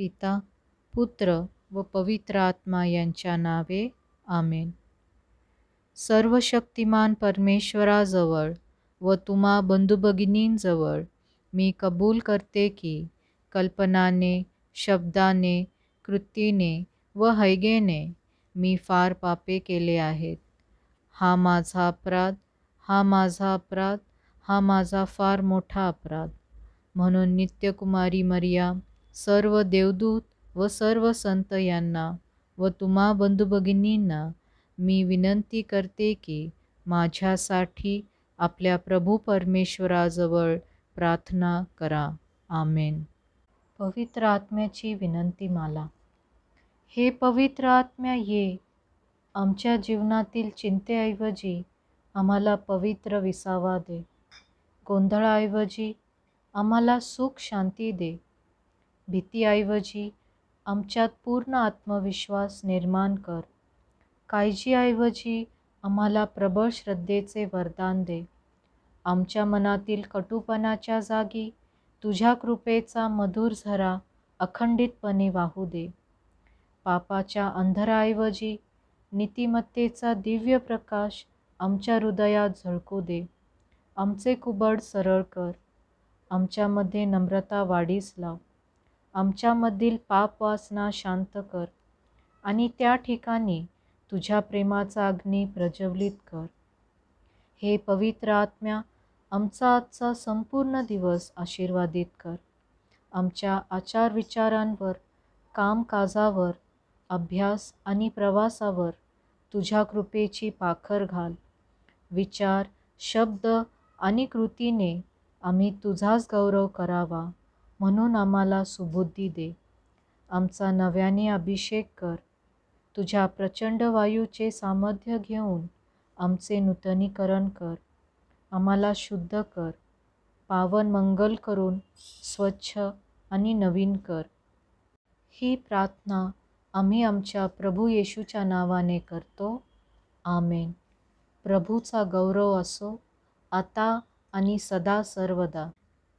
पिता, पुत्र व पवित्र आत्मा यांच्या नावे आमेन. सर्वशक्तिमान परमेश्वराजवळ व तुम्हा बंधुभगिनींजवळ मी कबूल करते की कल्पनाने, शब्दाने, कृतीने व हैगेने मी फार पापे केले आहेत. हा माझा अपराध, हा माझा अपराध, हा माझा फार मोठा अपराध. म्हणून नित्यकुमारी मरिया, सर्व देवदूत व सर्व संत यांना व तुम्हा बंधुभगिनींना मी विनंती करते की माझ्यासाठी आपल्या प्रभू परमेश्वराजवळ प्रार्थना करा. आमेन. पवित्र आत्म्याची विनंती माला. हे पवित्र आत्म्या, ये. आमच्या जीवनातील चिंतेऐवजी आम्हाला पवित्र विसावा दे. गोंधळाऐवजी आम्हाला सुख शांती दे. भीतीऐवजी आमच्यात पूर्ण आत्मविश्वास निर्माण कर. काळजीऐवजी आम्हाला प्रबळ श्रद्धेचे वरदान दे. आमच्या मनातील कटुपणाच्या जागी तुझ्या कृपेचा मधुर झरा अखंडितपणे वाहू दे. पापाच्या अंधाराऐवजी नीतिमत्तेचा दिव्य प्रकाश आमच्या हृदयात झळकू दे. आमचे कुबड सरळ कर. आमच्यामध्ये नम्रता वाढीस लाव. आमच्यामधील पापवासना शांत कर आणि त्या ठिकाणी तुझ्या प्रेमाचा अग्नी प्रज्वलित कर. हे पवित्र आत्म्या, आमचा आजचा संपूर्ण दिवस आशीर्वादित कर. आमच्या आचारविचारांवर, कामकाजावर, अभ्यास आणि प्रवासावर तुझ्या कृपेची पाखर घाल. विचार, शब्द आणि कृतीने आम्ही तुझाच गौरव करावा म्हणून आम्हाला सुबुद्धी दे. आमचा नव्याने अभिषेक कर. तुझ्या प्रचंड वायूचे सामर्थ्य घेऊन आमचे नूतनीकरण कर. आम्हाला शुद्ध कर, पावन मंगल करून स्वच्छ आणि नवीन कर. ही प्रार्थना आम्ही आमच्या प्रभू येशूच्या नावाने करतो. आमेन. प्रभूचा गौरव असो आता आणि सदा सर्वदा.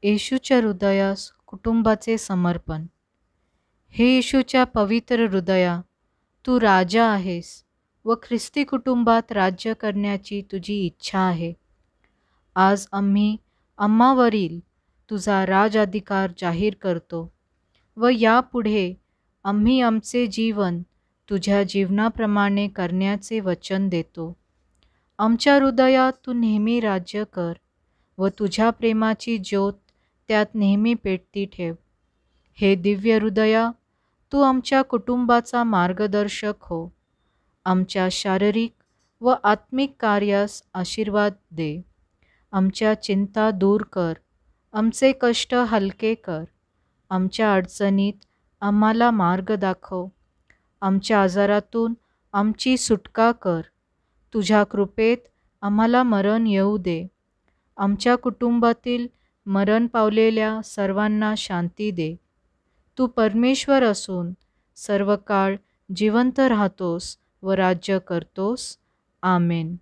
येशूच्या हृदयास कुटुंबाचे समर्पण. हे येशूच्या पवित्र हृदया, तू राजा आहेस व ख्रिस्ती कुटुंबात राज्य करण्याची तुझी इच्छा आहे. आज आम्ही आम्हावरील तुझा राजाधिकार जाहीर करतो व यापुढे आम्ही आमचे जीवन तुझ्या जीवनाप्रमाणे करण्याचे वचन देतो. आमच्या हृदयात तू नेहमी राज्य कर व तुझ्या प्रेमाची ज्योत त्यात नेहमी पेटती ठेव. हे दिव्य हृदया, तू आमच्या कुटुंबाचा मार्गदर्शक हो. आमच्या शारीरिक व आत्मिक कार्यास आशीर्वाद दे. आमच्या चिंता दूर कर. आमचे कष्ट हलके कर. आमच्या अडचणीत आम्हाला मार्ग दाखव. आमच्या आजारातून आमची सुटका कर. तुझ्या कृपेत आम्हाला मरण येऊ दे. आमच्या कुटुंबातील मरण पावलेल्या सर्वांना शांती दे. तू परमेश्वर असून सर्व काळ जिवंत राहतोस व राज्य करतोस. आमेन.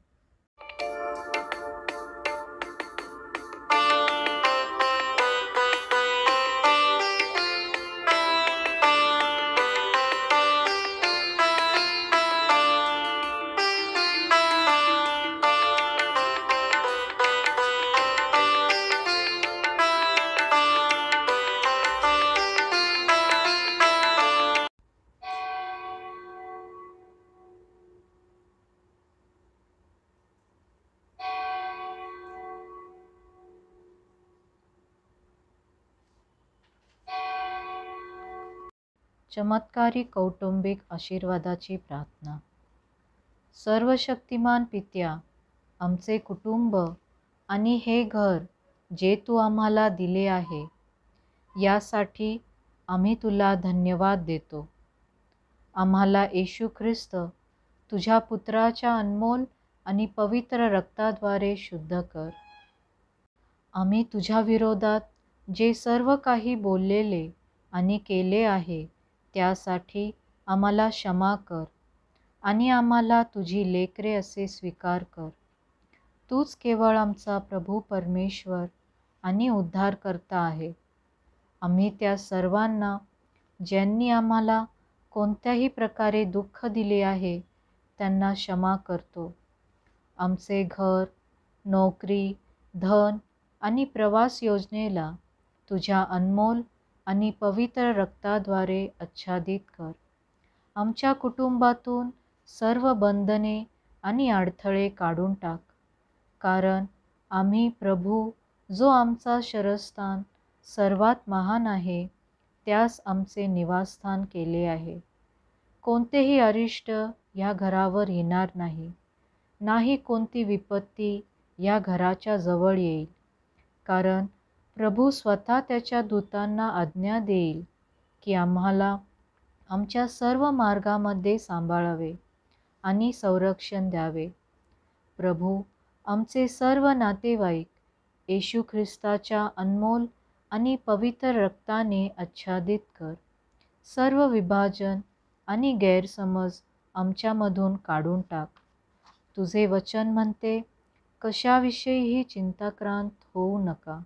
चमत्कारी कौटुंबिक आशीर्वादाची प्रार्थना. सर्वशक्तिमान पित्या, आमचे कुटुंब आणि हे घर जे तू आम्हाला दिले आहे यासाठी आम्ही तुला धन्यवाद देतो. आम्हाला येशू ख्रिस्त तुझ्या पुत्राच्या अनमोल आणि पवित्र रक्ताद्वारे शुद्ध कर. आम्ही तुझ्या विरोधात जे सर्व काही बोललेले आणि केले आहे त्यासाठी आम्हाला क्षमा कर आणि आम्हाला तुझी लेकरे असे स्वीकार कर. तूच केवळ आमचा प्रभू परमेश्वर आणि उद्धारकर्ता आहे. आम्ही त्या सर्वांना ज्यांनी आम्हाला कोणत्याही प्रकारे दुःख दिले आहे त्यांना क्षमा करतो. आमचे घर, नोकरी, धन आणि प्रवास योजनेला तुझ्या अनमोल आणि पवित्र रक्ताद्वारे आच्छादित कर. आमच्या कुटुंबातून सर्व बंधने आणि अडथळे काढून टाक, कारण आम्ही प्रभू, जो आमचा शरस्थान सर्वात महान आहे, त्यास आमचे निवासस्थान केले आहे. कोणतेही अरिष्ट या घरावर येणार नाही, नाही कोणती विपत्ती या घराच्या जवळ येईल, कारण प्रभू स्वतः त्याच्या दूतांना आज्ञा देईल की आम्हाला आमच्या सर्व मार्गामध्ये सांभाळावे आणि संरक्षण द्यावे. प्रभू, आमचे सर्व नातेवाईक येशू ख्रिस्ताच्या अनमोल आणि पवित्र रक्ताने आच्छादित कर. सर्व विभाजन आणि गैरसमज आमच्यामधून काढून टाक. तुझे वचन म्हणते, कशाविषयीही चिंताक्रांत होऊ नका,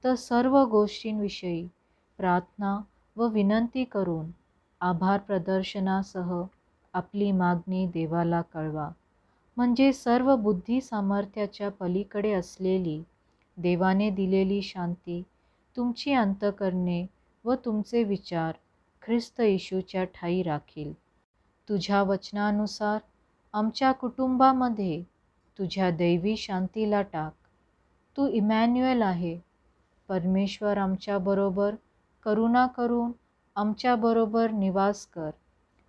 तर सर्व गोष्टींविषयी प्रार्थना व विनंती करून आभार प्रदर्शनासह आपली मागणी देवाला कळवा. म्हणजे सर्व बुद्धी सामर्थ्याच्या पलीकडे असलेली देवाने दिलेली शांती तुमची अंतःकरणे व तुमचे विचार ख्रिस्त येशूच्या ठायी राखील. तुझ्या वचनानुसार आमच्या कुटुंबामध्ये तुझ्या दैवी शांतीला टाक. तू इमॅन्युएल आहे. परमेश्वर आमच्याबरोबर करुणा करून आमच्याबरोबर निवास कर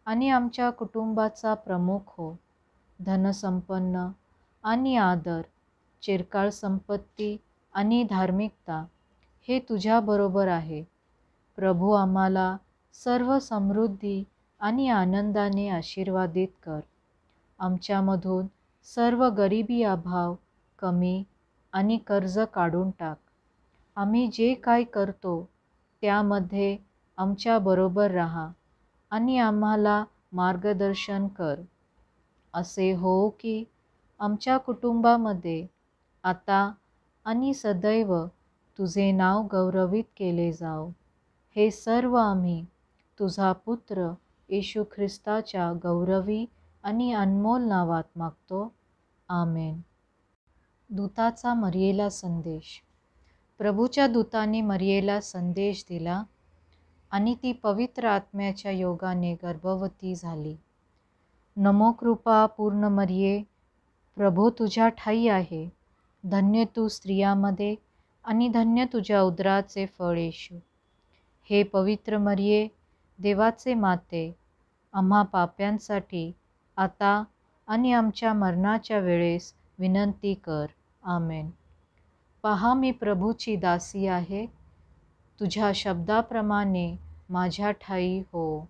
आणि आमच्या कुटुंबाचा प्रमुख हो. धनसंपन्न आणि आदर, चिरकाळ संपत्ती आणि धार्मिकता हे तुझ्याबरोबर आहे. प्रभू, आम्हाला सर्व समृद्धी आणि आनंदाने आशीर्वादित कर. आमच्यामधून सर्व गरिबी, अभाव, कमी आणि कर्ज काढून टाक. आम्ही जे काय करतो त्यामध्ये आमच्याबरोबर राहा आणि आम्हाला मार्गदर्शन कर. असे हो की आमच्या कुटुंबामध्ये आता आणि सदैव तुझे नाव गौरवित केले जाओ. हे सर्व आम्ही तुझा पुत्र येशू ख्रिस्ताच्या गौरवी आणि अनमोल नावात मागतो. आमेन. दूताचा मरियेला संदेश. प्रभूच्या दूताने मरियेला संदेश दिला आणि ती पवित्र आत्म्याच्या योगाने गर्भवती झाली. नमो कृपा पूर्ण मरिये, प्रभू तुझ्या ठायी आहे. धन्य तू स्त्रियामध्ये आणि धन्य तुझ्या उदराचे फळ येशू. हे पवित्र मरिये, देवाचे माते, आम्हा पाप्यांसाठी आता आणि आमच्या मरणाच्या वेळेस विनंती कर. आमेन. पहा, मी प्रभूची दासी आहे. तुझ्या शब्दाप्रमाणे माझ्या ठायी हो.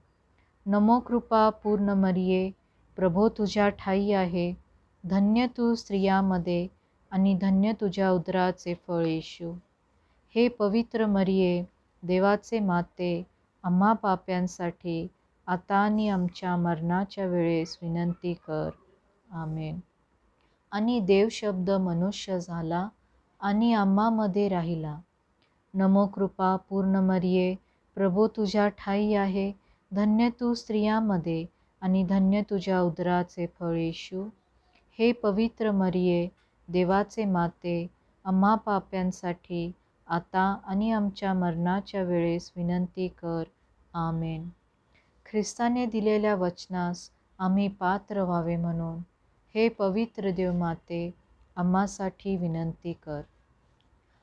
नमो कृपा पूर्ण मरिये, प्रभू तुझ्या ठायी आहे. धन्य तू स्त्रियामध्ये आणि धन्य तुझ्या उदराचे फळ येशू. हे पवित्र मरिये, देवाचे माते, आम्हा पाप्यांसाठी आता आणि आमच्या मरणाच्या वेळेस विनंती कर. आमेन. आणि देव शब्द मनुष्य झाला आणि आम्हामध्ये राहिला. नमो कृपा पूर्ण मरिये, प्रभू तुझ्या ठायी आहे. धन्य तू स्त्रियामध्ये आणि धन्य तुझ्या उदराचे फळ येशू. हे पवित्र मरिये, देवाचे माते, आम्हा पाप्यांसाठी आता आणि आमच्या मरणाच्या वेळेस विनंती कर. आमेन. ख्रिस्ताने दिलेल्या वचनास आम्ही पात्र व्हावे म्हणून हे पवित्र देवमाते, आम्हासाठी विनंती कर.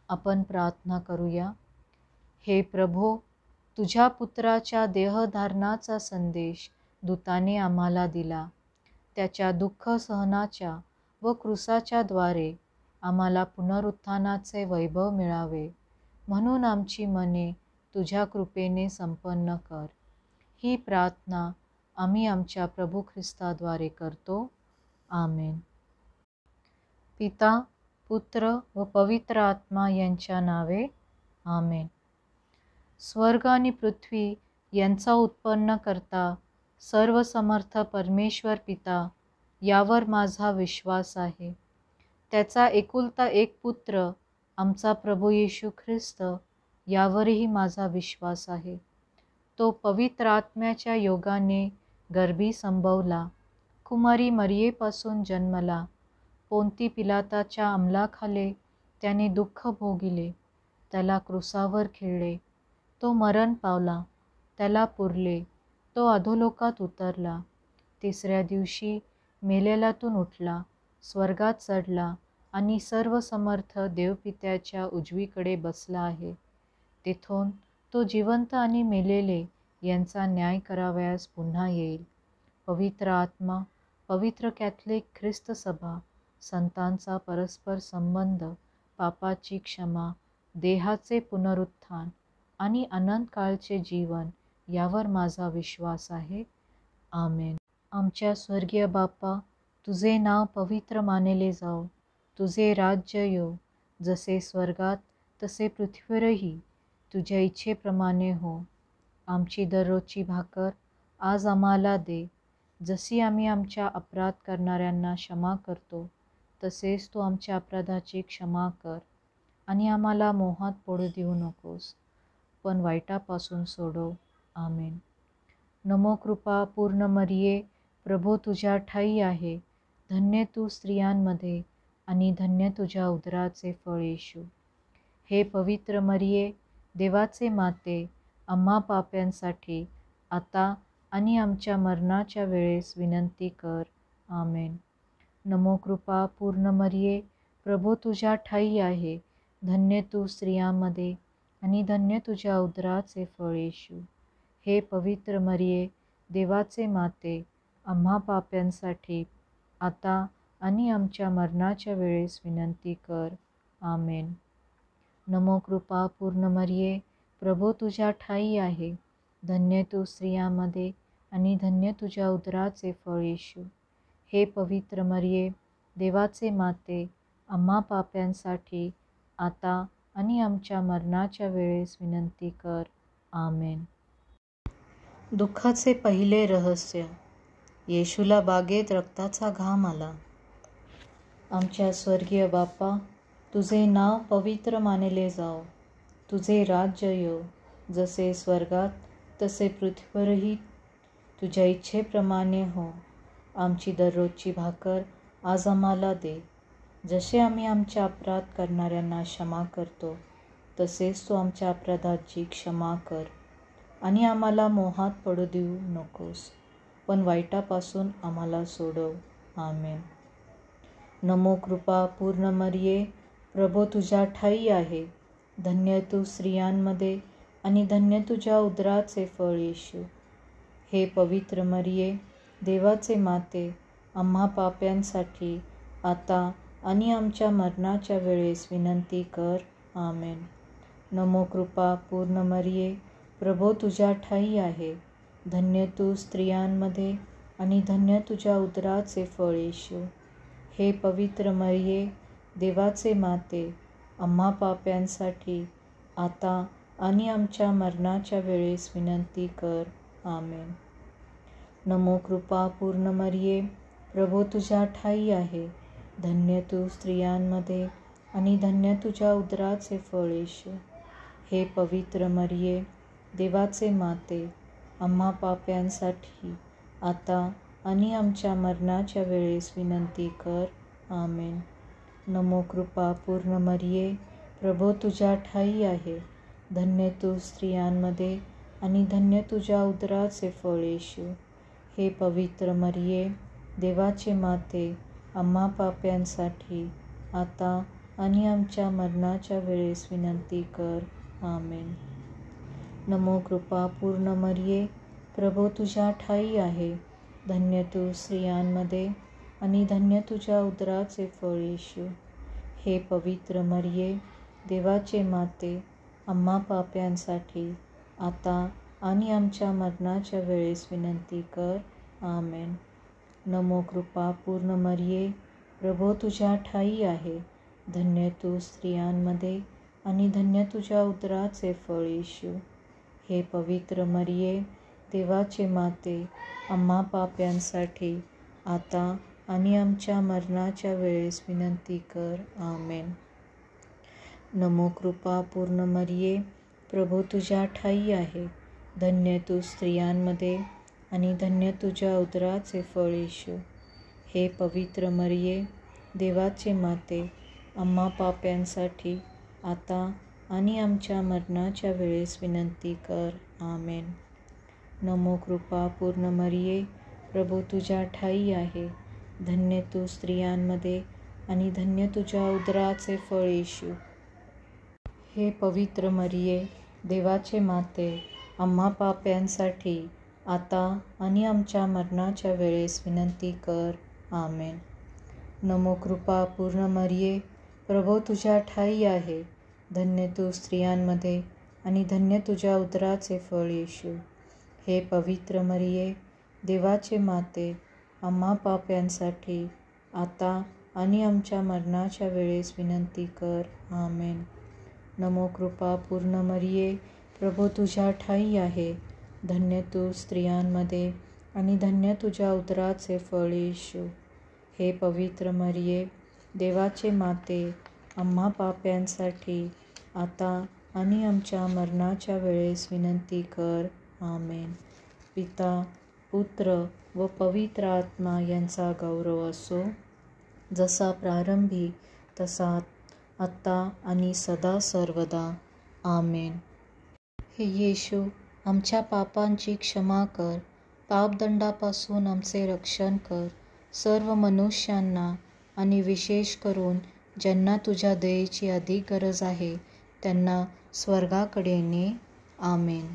आपण प्रार्थना करूया. हे प्रभो, तुझ्या पुत्राच्या देहधारणाचा संदेश दूताने आम्हाला दिला. त्याच्या दुःख सहनाच्या व क्रूसाच्या द्वारे आम्हाला पुनरुत्थानाचे वैभव मिळावे, म्हणून आमची मने तुझ्या कृपेने संपन्न कर. ही प्रार्थना आम्ही आमच्या प्रभू ख्रिस्ताद्वारे करतो. आमेन. पिता, पुत्र व पवित्र आत्मा यांच्या नावे. आमेन. स्वर्ग आणि पृथ्वी यांचा उत्पन्न करता सर्वसमर्थ परमेश्वर पिता, यावर माझा विश्वास आहे. त्याचा एकुलता एक पुत्र आमचा प्रभू येशू ख्रिस्त, यावरही माझा विश्वास आहे. तो पवित्र आत्म्याच्या योगाने गर्भी संभवला, कुमारी मरियेपासून जन्मला, पोंती पिलाताच्या अंमलाखाली त्याने दुःख भोगिले, त्याला क्रुसावर खिळले, तो मरण पावला, त्याला पुरले, तो अधोलोकात उतरला, तिसऱ्या दिवशी मेलेल्यातून उठला, स्वर्गात चढला आणि सर्वसमर्थ देवपित्याच्या उजवीकडे बसला आहे. तिथून तो जिवंत आणि मेलेले यांचा न्याय करावयास पुन्हा येईल. पवित्र आत्मा, पवित्र कॅथलिक ख्रिस्त सभा, संतांचा परस्पर संबंध, पापाची क्षमा, देहाचे पुनरुत्थान आणि अनंत काळचे जीवन यावर माझा विश्वास आहे. आमेन. आमच्या स्वर्गीय बाप्पा, तुझे नाव पवित्र मानले जाओ, तुझे राज्य येऊ, जसे स्वर्गात तसे पृथ्वीवरही तुझ्या इच्छेप्रमाणे हो. आमची दररोजची भाकर आज आम्हाला दे, जशी आम्ही आमच्या अपराध करणाऱ्यांना क्षमा करतो, तसेच तू आमच्या अपराधाची क्षमा कर. आणि आम्हाला मोहात पडू देऊ नकोस, पण वाईटापासून सोडव. आमेन. नमो कृपा पूर्ण मरिये, प्रभू तुझ्या ठायी आहे, धन्य तू स्त्रियांमध्ये आणि धन्य तुझ्या उदराचे फळ येशू. हे पवित्र मरिये, देवाचे माते, आम्हा पाप्यांसाठी आता आणि आमच्या मरणाच्या वेळेस विनंती कर. आमेन. नमो कृपा पूर्ण मरिये, प्रभू तुझ्या ठायी आहे, धन्य तू स्त्रियांमध्ये आणि धन्य तुझ्या उदराचे फळ येशू. हे पवित्र मरिये, देवाचे माते, आम्हा पाप्यांसाठी आता आणि आमच्या मरणाच्या वेळेस विनंती कर. आमेन. नमो कृपा पूर्ण मरिये, प्रभू तुझ्या ठायी आहे, धन्य तू स्त्रियांमध्ये आणि धन्य तुझ्या उदराचे फळ येशू. हे पवित्र मरिये, देवाचे माते, आम्हा पाप्यांसाठी आता आणि आमच्या मरणाच्या वेळेस विनंती कर. आमेन. दुःखाचे पहिले रहस्य. येशूला बागेत रक्ताचा घाम आला. आमच्या स्वर्गीय बाप्पा, तुझे नाव पवित्र मानले जाओ, तुझे राज्य येऊ, जसे स्वर्गात तसे पृथ्वीवरही तुझ्या इच्छेप्रमाणे हो. आमची दररोजची भाकर आज आम्हाला दे, जसे आम्ही आमच्या अपराध करणाऱ्यांना क्षमा करतो, तसेच तू आमच्या अपराधाची क्षमा कर. आणि आम्हाला मोहात पडू देऊ नकोस, पण वाईटापासून आम्हाला सोडव. आमेन. नमो कृपा पूर्ण मरिये, प्रभू तुझ्या ठायी आहे, धन्य तू स्त्रियांमध्ये आणि धन्य तुझ्या उदराचे फळ येशू. हे पवित्र मरिये, देवाचे माते, आम्हा पाप्यांसाठी आता आणि आमच्या मरणाच्या वेळेस विनंती कर. आमेन. नमो कृपा पूर्ण मरिये, प्रभू तुझ्या ठायी आहे, धन्य तू स्त्रियांमध्ये आणि धन्य तुझ्या उदराचे फळ येशू. हे पवित्र मरिये, देवाचे माते, आम्हा पाप्यांसाठी आता आणि आमच्या मरणाच्या वेळेस विनंती कर. आमेन. नमो कृपा पूर्ण मरिये, प्रभू तुझ्या ठायी आहे, धन्य तू स्त्रियांमध्ये आणि धन्य तुझ्या उदराचे फळ येशू. हे पवित्र मरिये, देवाचे माते, आम्हा पाप्यांसाठी आता आणि आमच्या मरणाच्या वेळेस विनंती कर. आमेन. नमो कृपा पूर्ण मरिये, प्रभू तुझ्या ठायी आहे, धन्य तू स्त्रियांमध्ये आणि धन्य तुझ्या उदराचे फळ येशू. हे पवित्र मरिये, देवाचे माते, आम्हा पाप्यांसाठी आता आणि आमच्या मरणाच्या वेळेस विनंती कर. आमेन. नमो कृपा पूर्ण मरिये, प्रभू तुझ्या ठायी आहे, धन्य तू स्त्रियांमध्ये आणि धन्य तुझ्या उदराचे फळ येशू. हे पवित्र मरिये, देवाचे माते, आम्हा पाप्यांसाठी आता आणि आमच्या मरणाच्या वेळेस विनंती कर. आमेन. नमो कृपा पूर्ण मरिये, प्रभू तुझ्या ठायी आहे, धन्य तू स्त्रियांमध्ये आणि धन्य तुझ्या उदराचे फळ येशू. हे पवित्र मरिये, देवाचे माते, आम्हा पाप्यांसाठी आता आणि आमच्या मरणाच्या वेळेस विनंती कर. आमेन. नमो कृपा पूर्ण मरिये, प्रभू तुझ्या ठायी आहे, धन्य तू स्त्रियांमध्ये आणि धन्य तुझ्या उदराचे फळ येशू. हे पवित्र मरिये, देवाचे माते, आम्हा पाप्यांसाठी आता आणि आमच्या मरणाच्या वेळेस विनंती कर. आमेन. नमो कृपा पूर्ण मरिये, प्रभू तुझ्या ठाई आहे. धन्य तू स्त्रियांमध्ये आणि धन्य तुझ्या उदराचे फळ येशू. हे पवित्र मरिये, देवाचे माते, आम्हा पाप्यांसाठी आता आणि आमच्या मरणाच्या वेळेस विनंती कर. आमेन. नमो कृपा पूर्ण मरिये, प्रभू तुझ्या ठाई आहे. धन्य तू स्त्रियांमध्ये आणि धन्य तुझ्या उदराचे फळ येशू. हे पवित्र मरिये, देवाचे माते, आम्हा पाप्यांसाठी आता आणि आमच्या मरणाच्या वेळेस विनंती कर. आमेन. नमो कृपा पूर्ण मरिये, प्रभू तुझ्या ठाई आहे. धन्य तू स्त्रियांमध्ये आणि धन्य तुझ्या उदराचे फळ येशू. हे पवित्र मरिये, देवाचे माते, आम्हा पाप्यांसाठी आता आणि आमच्या मरणाच्या वेळेस विनंती कर. आमेन. पिता, पुत्र व पवित्र आत्मा यांचा गौरव असो, जसा प्रारंभी तसा आत्ता आणि सदा सर्वदा. आमेन. हे येशू, आमच्या पापांची क्षमा कर, पापदंडापासून आमचे रक्षण कर. सर्व मनुष्यांना आणि विशेष करून ज्यांना तुझ्या दयेची अधिक गरज आहे त्यांना स्वर्गाकडे ने. आमेन.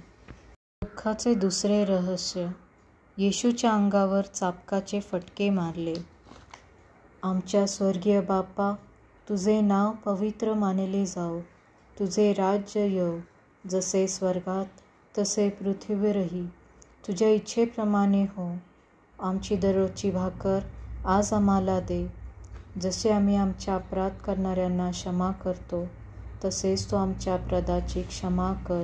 दुःखाचे दुसरे रहस्य. येशूच्या अंगावर चाबकाचे फटके मारले. आमच्या स्वर्गीय बाप्पा, तुझे नाव पवित्र मानले जाओ. तुझे राज्य येवो, जसे स्वर्गात तसे पृथ्वीवरही. तुझ्या इच्छेप्रमाणे हो. आमची दररोजची भाकर आज आम्हाला दे. जसे आम्ही आमच्या अपराध करणाऱ्यांना क्षमा करतो, तसेच तू आमच्या अपराधाची क्षमा कर.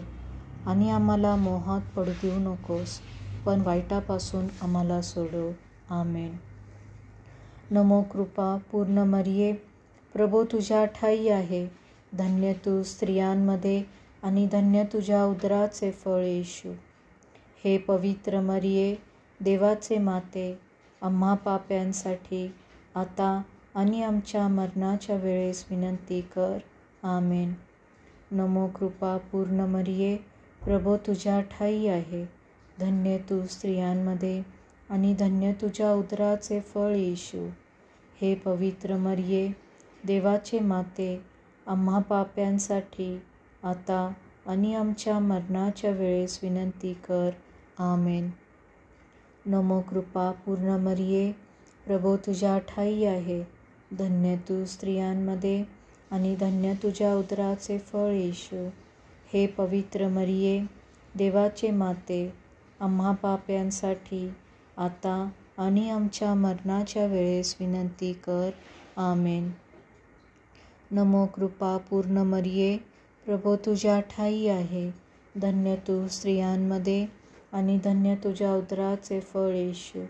आणि आम्हाला मोहात पडू देऊ नकोस, पण वाईटापासून आम्हाला सोडव. आमेन. नमो कृपा पूर्ण मरिये, प्रभू तुझ्या ठाई आहे. धन्य तू स्त्रियांमध्ये आणि धन्य तुझ्या उदराचे फळ येशू. हे पवित्र मरिये, देवाचे माते, आम्हा पाप्यांसाठी आता आणि आमच्या मरणाच्या वेळेस विनंती कर. आमेन. नमो कृपा पूर्ण मरिये, प्रभू तुझ्या ठाई आहे. धन्य तू स्त्रियांमध्ये आणि धन्य तुझ्या उदराचे फळ येशू. हे पवित्र मरिये, देवाचे माते, आम्हा पाप्यांसाठी आता आणि आमच्या मरणाच्या वेळेस विनंती कर. आमेन. नमो कृपा पूर्ण मरिये, प्रभू तुझ्या ठाई आहे. धन्य तू स्त्रियांमध्ये आणि धन्य तुझ्या उदराचे फळ येशू. हे पवित्र मरिये, देवाचे माते, आम्हा पाप्यांसाठी आता आणि आमच्या मरणाच्या वेळेस विनंती कर. आमेन. नमो कृपा पूर्ण मरिये, प्रभू तुझ्या ठाई आहे. धन्य तू स्त्रियांमध्ये आणि धन्य तुझ्या उदराचे फळ येशू.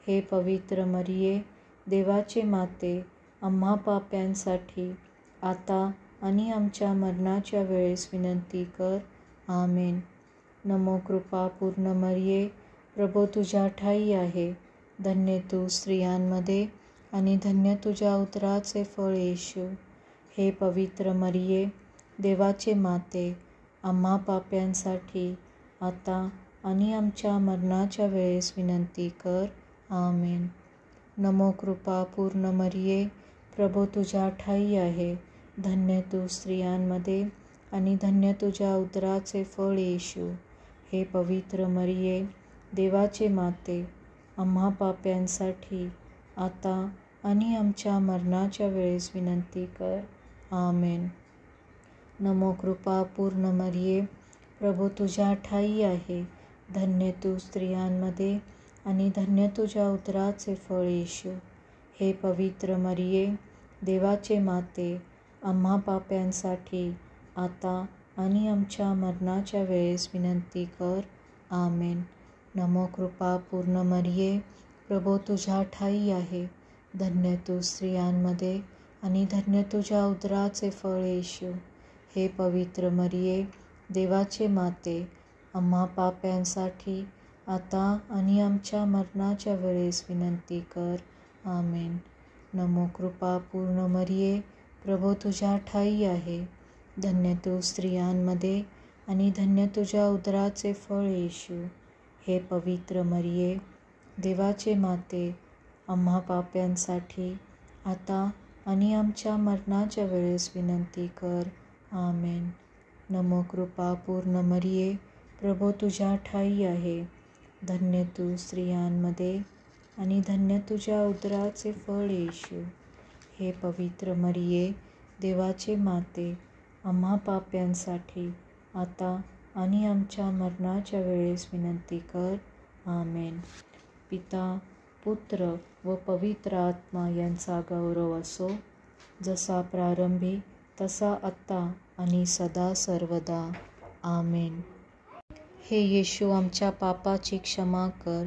हे पवित्र मरिये, देवाचे माते, आम्हा पाप्यांसाठी आता आणि आमच्या मरणाच्या वेळेस विनंती कर. आमेन. नमो कृपा पूर्ण मरिये, प्रभू तुझ्या ठाई आहे. धन्य तू स्त्रियांमध्ये आणि धन्य तुझ्या उदराचे फळ येशू. हे पवित्र मरिये, देवाचे माते, आम्हा पाप्यांसाठी आता आणि आमच्या मरणाच्या वेळेस विनंती कर. आमेन. नमो कृपा पूर्ण मरिये, प्रभू तुझ्या ठाई आहे. धन्य तू स्त्रियांमध्ये आणि धन्य तुझ्या उदराचे फळ येशू. हे पवित्र मरिये, देवाचे माते, आम्हा पाप्यांसाठी आता आणि आमच्या मरणाच्या वेळेस विनंती कर. आमेन. नमो कृपा पूर्ण मरिये, प्रभू तुझ्या ठाई आहे. धन्य तू स्त्रियांमध्ये आणि धन्य तुझ्या उदराचे फळ येशू. हे पवित्र मरिये, देवाचे माते, आम्हा पाप्यांसाठी आता आणि आमच्या मरणाच्या वेळेस विनंती कर. आमेन. नमो कृपा पूर्ण मरिये, प्रभू तुझ्या ठाई आहे. धन्य तू स्त्रियांमध्ये आणि धन्य तुझ्या उदराचे फळ येशू. हे पवित्र मरिये, देवाचे माते, आम्हा पाप्यांसाठी आता आणि आमच्या मरणाच्या वेळेस विनंती कर. आमेन. नमो कृपा पूर्ण मरिये, प्रभू तुझ्या ठाई आहे. धन्य तू स्त्रियांमध्ये आणि धन्य तुझ्या उदराचे फळ येशू. हे पवित्र मरिये, देवाचे माते, आम्हा पाप्यांसाठी आता आणि आमच्या मरणाच्या वेळेस विनंती कर. आमेन. नमो कृपा पूर्ण मरिये, प्रभू तुझ्या ठाई आहे. धन्य तू स्त्रियांमध्ये आणि धन्य तुझ्या उदराचे फळ येशू. हे पवित्र मरिये, देवाचे माते, आम्हा पाप्यांसाठी आता आणि आमच्या मरणाच्या वेळेस विनंती कर. आमेन. पिता, पुत्र व पवित्र आत्मा यांचा गौरव असो, जसा प्रारंभी तसा आत्ता आणि सदा सर्वदा. आमेन. हे येशू, आमच्या पापाची क्षमा कर,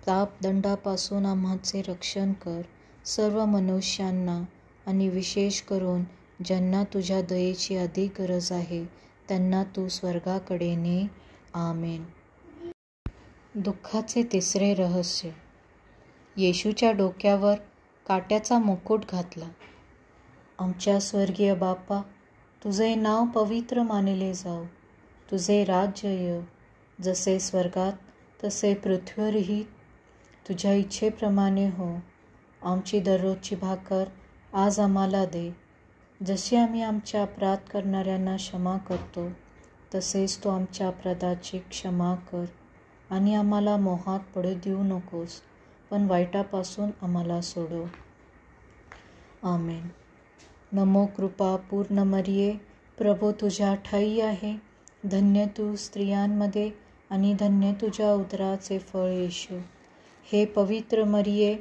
पापदंडापासून आम्हाचे रक्षण कर. सर्व मनुष्यांना आणि विशेष करून ज्यांना तुझ्या दयेची अधिक गरज आहे त्यांना तू स्वर्गाकडे ने. आमेन. दुःखाचे तिसरे रहस्य. येशूच्या डोक्यावर काट्याचा मुकुट घातला. आमच्या स्वर्गीय बापा, तुझे नाव पवित्र मानले जाओ. तुझे राज्य येव, जसे स्वर्गात तसे पृथ्वीवरही तुझ्या इच्छेप्रमाणे हो. आमची दररोजची भाकर आज आम्हाला दे. जशी आम्ही आमच्या अपराध करणाऱ्यांना क्षमा करतो, तसेच तू आमच्या अपराधाची क्षमा कर. आणि आम्हाला मोहात पडू देऊ नकोस, पण वाईटापासून आम्हाला सोडव. आमेन. नमो कृपा पूर्ण मरिये, प्रभू तुझ्या ठाई आहे. धन्य तू स्त्रियांमध्ये आणि धन्य तुझ्या उदराचे फळ येशू. हे पवित्र मरिये,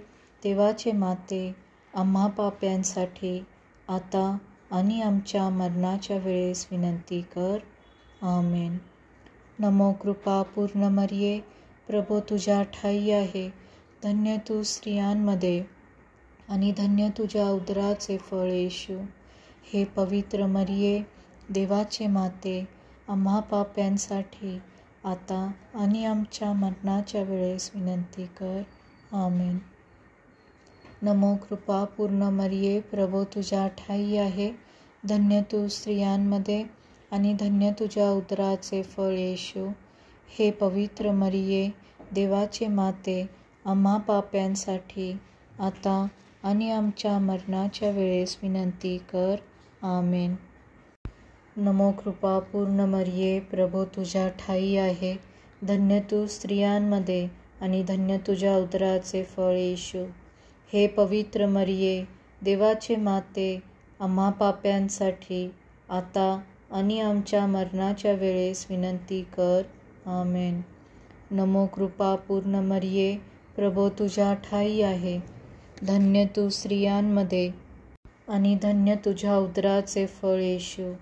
देवाचे माते, आम्हा पाप्यांसाठी आता आणि आमच्या मरणाच्या वेळेस विनंती कर. आमेन. नमो कृपा पूर्ण मरिये, प्रभू तुझ्या ठाई आहे. धन्य तू स्त्रियांमध्ये आणि धन्य तुझ्या उदराचे फळ येशू. हे पवित्र मरिये, देवाचे माते, आम्हा पाप्यांसाठी आता आणि आमच्या मरणाच्या वेळेस विनंती कर. आमेन. नमो कृपा पूर्ण मरिये, प्रभू तुझ्या ठाई आहे. धन्य तू स्त्रियांमध्ये आणि धन्य तुझ्या उदराचे फळ येशू. हे पवित्र मरिये, देवाचे माते, आम्हा पाप्यांसाठी आता आणि आमच्या मरणाच्या वेळेस विनंती कर. आमेन. नमो कृपा पूर्ण मरिये, प्रभू तुझ्या ठाई आहे. धन्य तू स्त्रियांमध्ये आणि धन्य तुझ्या उदराचे फळ येशू. हे पवित्र मरिये, देवाचे माते, आम्हा पाप्यांसाठी आता आणि आमच्या मरणाच्या वेळेस विनंती कर. आमेन. नमो कृपा पूर्ण मरिये, प्रभू तुझ्या ठाई आहे. धन्य तू स्त्रियांमध्ये आणि धन्य तुझ्या उदराचे फळ येशू.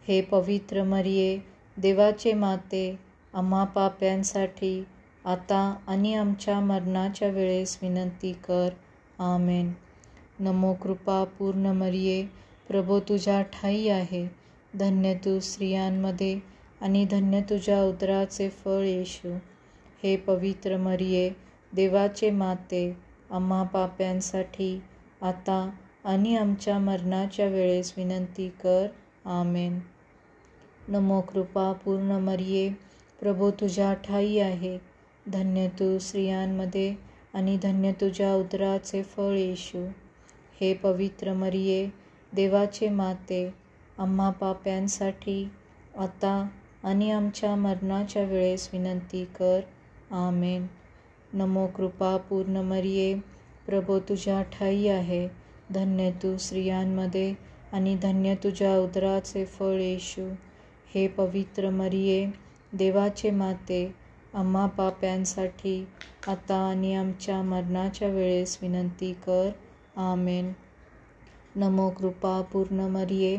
हे पवित्र मरिये, देवाचे माते, आम्हा पाप्यांसाठी आता आणि आमच्या मरणाच्या वेळेस विनंती कर. आमेन. नमो कृपा पूर्ण मरिये, प्रभू तुझ्या ठाई आहे. धन्य तू स्त्रियांमध्ये आणि धन्य तुझ्या उदराचे फळ येशू. हे पवित्र मरिये, देवाचे माते, आम्हा पाप्यांसाठी आता आणि आमच्या मरणाच्या वेळेस विनंती कर. आमेन. नमो कृपा पूर्ण मरिये, प्रभू तुझ्या ठाई आहे. धन्य तू स्त्रियांमध्ये आणि धन्य तुझ्या उदराचे फळ येशू. हे पवित्र मरिये, देवाचे माते, आम्हा पाप्यांसाठी आता आणि आमच्या मरणाच्या वेळेस विनंती कर. आमेन. नमो कृपा पूर्ण मरिये, प्रभू तुझ्या ठाई आहे. धन्य तू स्त्रियांमध्ये आणि धन्य तुझ्या उदराचे फळ येशू. हे पवित्र मरिये, देवाचे माते, आम्हा पाप्यांसाठी आता आणि आमच्या मरणाच्या वेळेस विनंती कर. आमेन. नमो कृपा पूर्ण मरिये,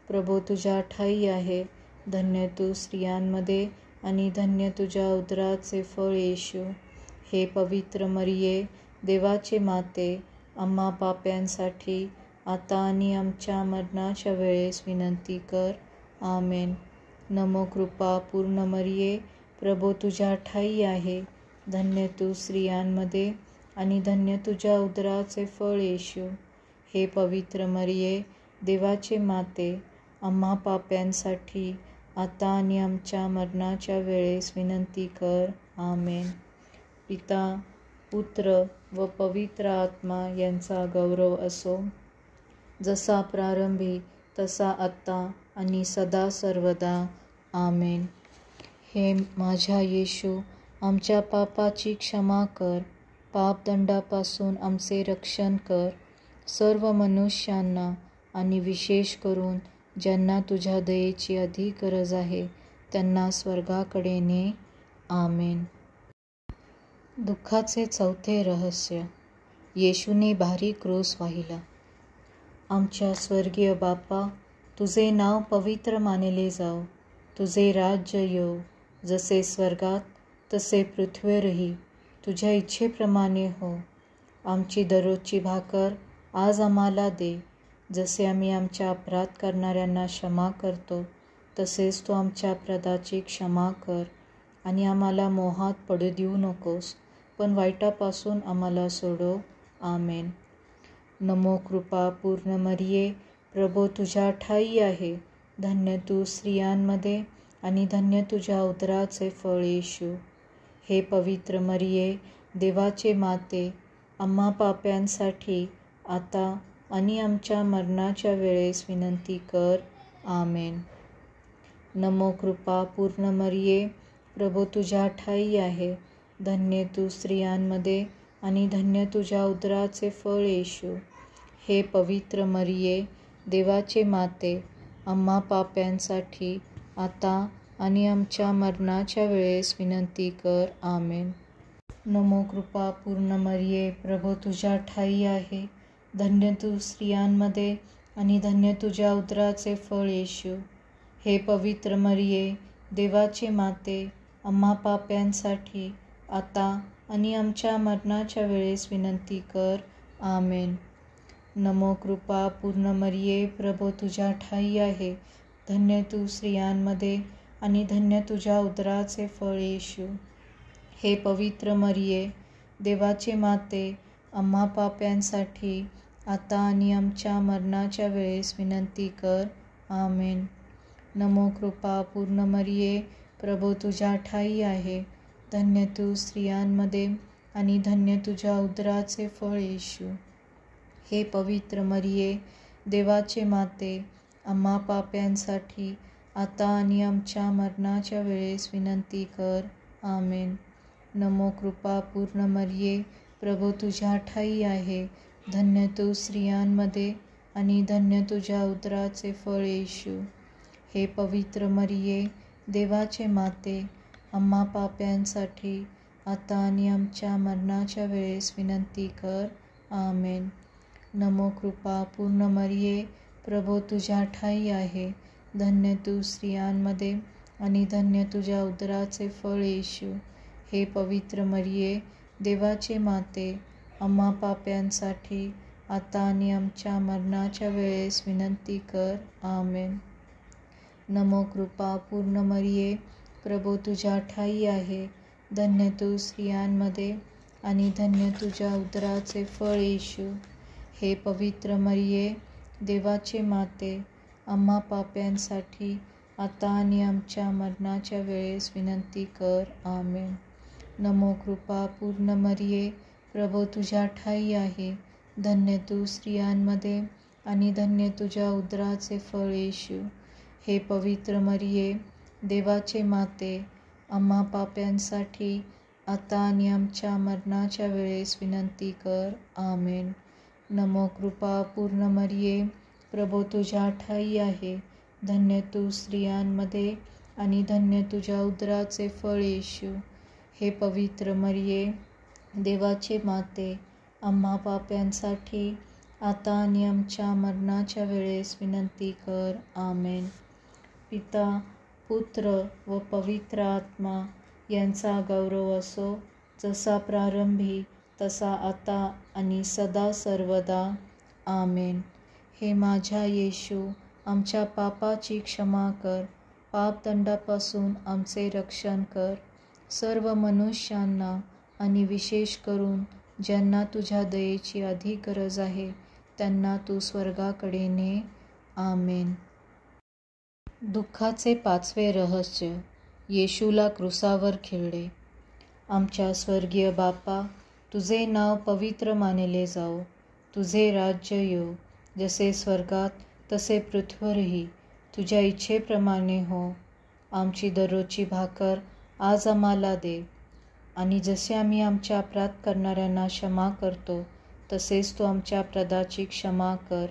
प्रभू तुझ्या ठाई आहे. धन्य तू स्त्रियांमध्ये आणि धन्य तुझ्या उदराचे फळ येशू. हे पवित्र मरिये, देवाचे माते, आम्हा पाप्यांसाठी आता आणि आमच्या मरणाच्या वेळेस विनंती कर. आमेन. नमो कृपा पूर्ण मरिये, प्रभो तुझ्या ठायी आहे. धन्य तू स्त्रियांमध्ये आणि धन्य तुझ्या उदराचे फळ येशू. हे पवित्र मरिये, देवाचे माते, आम्हा पाप्यांसाठी आता आणि आमच्या मरणाच्या वेळेस विनंती कर. आमेन. पिता, पुत्र व पवित्र आत्मा यांचा गौरव असो, जसा प्रारंभी तसा आत्ता आणि सदा सर्वदा. आमेन. हे माझ्या येशू, आमच्या पापाची क्षमा कर, पापदंडापासून आमचे रक्षण कर. सर्व मनुष्यांना आणि विशेष करून ज्यांना तुझ्या दयेची अधिक गरज आहे त्यांना स्वर्गाकडे ने. आमेन. दुःखाचे चौथे रहस्य. येशूने भारी क्रूस वाहिला. आमच्या स्वर्गीय बापा, तुझे नाव पवित्र मानले जाओ. तुझे राज्य येऊ, जसे स्वर्गात तसे पृथ्वीवरही. तुझ्या इच्छेप्रमाणे हो. आमची दररोजची भाकर आज आम्हाला दे. जसे आम्ही आमच्या अपराध करणाऱ्यांना क्षमा करतो, तसेच तू आमच्या अपराधाची क्षमा कर. आणि आम्हाला मोहात पडू देऊ नकोस, पण वाईटापासून आम्हाला सोडव. आमेन. नमो कृपा पूर्ण मरिये, प्रभो तुझ्या ठायी आहे. धन्य तू स्त्रियांमध्ये आणि धन्य तुझ्या उदराचे फळ येशू. हे पवित्र मरिये, देवाचे माते, आम्हा पाप्यांसाठी आता आणि आमच्या मरणाच्या वेळेस विनंती कर. आमेन. नमो कृपा पूर्ण मरिये, प्रभो तुझ्या ठायी आहे. धन्य तू स्त्रियांमध्ये आणि धन्य तुझ्या उदराचे फळ येशू. हे पवित्र मरिये, देवाचे माते, आम्हा पाप्यांसाठी आता आणि आमच्या मरणाच्या वेळेस विनंती कर. आमेन. नमो कृपा पूर्ण मरिये, प्रभो तुझ्या ठायी आहे. धन्य तू स्त्रियांमध्ये आणि धन्य तुझ्या उदराचे फळ येशू. हे पवित्र मरिये, देवाचे माते, आम्हा पाप्यांसाठी आता आणि आमच्या मरणाच्या वेळेस विनंती कर. आमेन. नमो कृपा पूर्ण मरिये, प्रभो तुझ्या ठायी आहे. धन्य तू स्त्रियांमध्ये आणि धन्य तुझ्या उदराचे फळ येशू. हे पवित्र मरिये, देवाचे माते, आम्हा पाप्यांसाठी आता आणि आमच्या मरणाच्या वेळेस विनंती कर. आमेन. नमो कृपा पूर्ण मरिये, प्रभो तुझ्या ठायी आहे. धन्य तू स्त्रियांमध्ये आणि धन्य तुझ्या उदराचे फळ येशू. हे पवित्र मरिये, देवाचे माते, आम्हा पाप्यांसाठी आता आणि आमच्या मरणाच्या वेळेस विनंती कर. आमेन. नमो कृपा पूर्ण मरिये, प्रभो तुझ्या ठायी आहे. धन्य तू स्त्रियांमध्ये आणि धन्य तुझ्या उदराचे फळ येशू. हे पवित्र मरिये, देवाचे माते, आम्हा पाप्यांसाठी आता आणि आमच्या मरणाच्या वेळेस विनंती कर. आमेन. नमो कृपा पूर्ण मरिये, प्रभो तुझ्या ठायी आहे. धन्य तू स्त्रियांमध्ये आणि धन्य तुझ्या उदराचे फळ येशू. हे पवित्र मरिये, देवाचे माते, आम्हा पाप्यांसाठी आता आणि आमच्या मरणाच्या वेळेस विनंती कर. आमेन. नमो कृपा पूर्ण मरिये, प्रभो तुझ्या ठायी आहे. धन्य तू स्त्रियांमध्ये आणि धन्य तुझ्या उदराचे फळ येशू. हे पवित्र मरिये, देवाचे माते, आम्हा पाप्यांसाठी आता आणि आमच्या मरणाच्या वेळेस विनंती कर. आमेन. नमो कृपा पूर्ण मरिये, प्रभो तुझ्या ठायी आहे. धन्य तू स्त्रियांमध्ये आणि धन्य तुझ्या उदराचे फळ येशू. हे पवित्र मरिये, देवाचे माते, आम्हा पाप्यांसाठी आता आणि आमच्या मरणाच्या वेळेस विनंती कर. आमेन. नमो कृपा पूर्ण मरिये, प्रभो तुझ्या ठायी आहे. धन्य तू स्त्रियांमध्ये आणि धन्य तुझ्या उदराचे फळ येशू. हे पवित्र मरिये, देवाचे माते, आम्हा पाप्यांसाठी आता आणि आमच्या मरणाच्या वेळेस विनंती कर. आमेन. पिता, पुत्र व पवित्र आत्मा यांचा गौरव असो, जसा प्रारंभी तसा आता आणि सदा सर्वदा. आमेन. हे माझ्या येशू, आमच्या पापाची क्षमा कर, पापदंडापासून आमचे रक्षण कर. सर्व मनुष्यांना आणि विशेष करून ज्यांना तुझ्या दयेची अधिक गरज आहे त्यांना तू स्वर्गाकडे ने. आमेन. दुःखाचे 5वे रहस्य. येशूला क्रुसावर खिळले. आमच्या स्वर्गीय बापा, तुझे नाव पवित्र मानले जाओ. तुझे राज्य येऊ. जसे स्वर्गात तसे पृथ्वीवरही तुझ्या इच्छेप्रमाणे हो. आमची दररोजची भाकर आज आम्हाला दे. आणि जसे आम्ही आमच्या अपराध करणाऱ्यांना क्षमा करतो तसेच तू आमच्या अपराधाची क्षमा कर.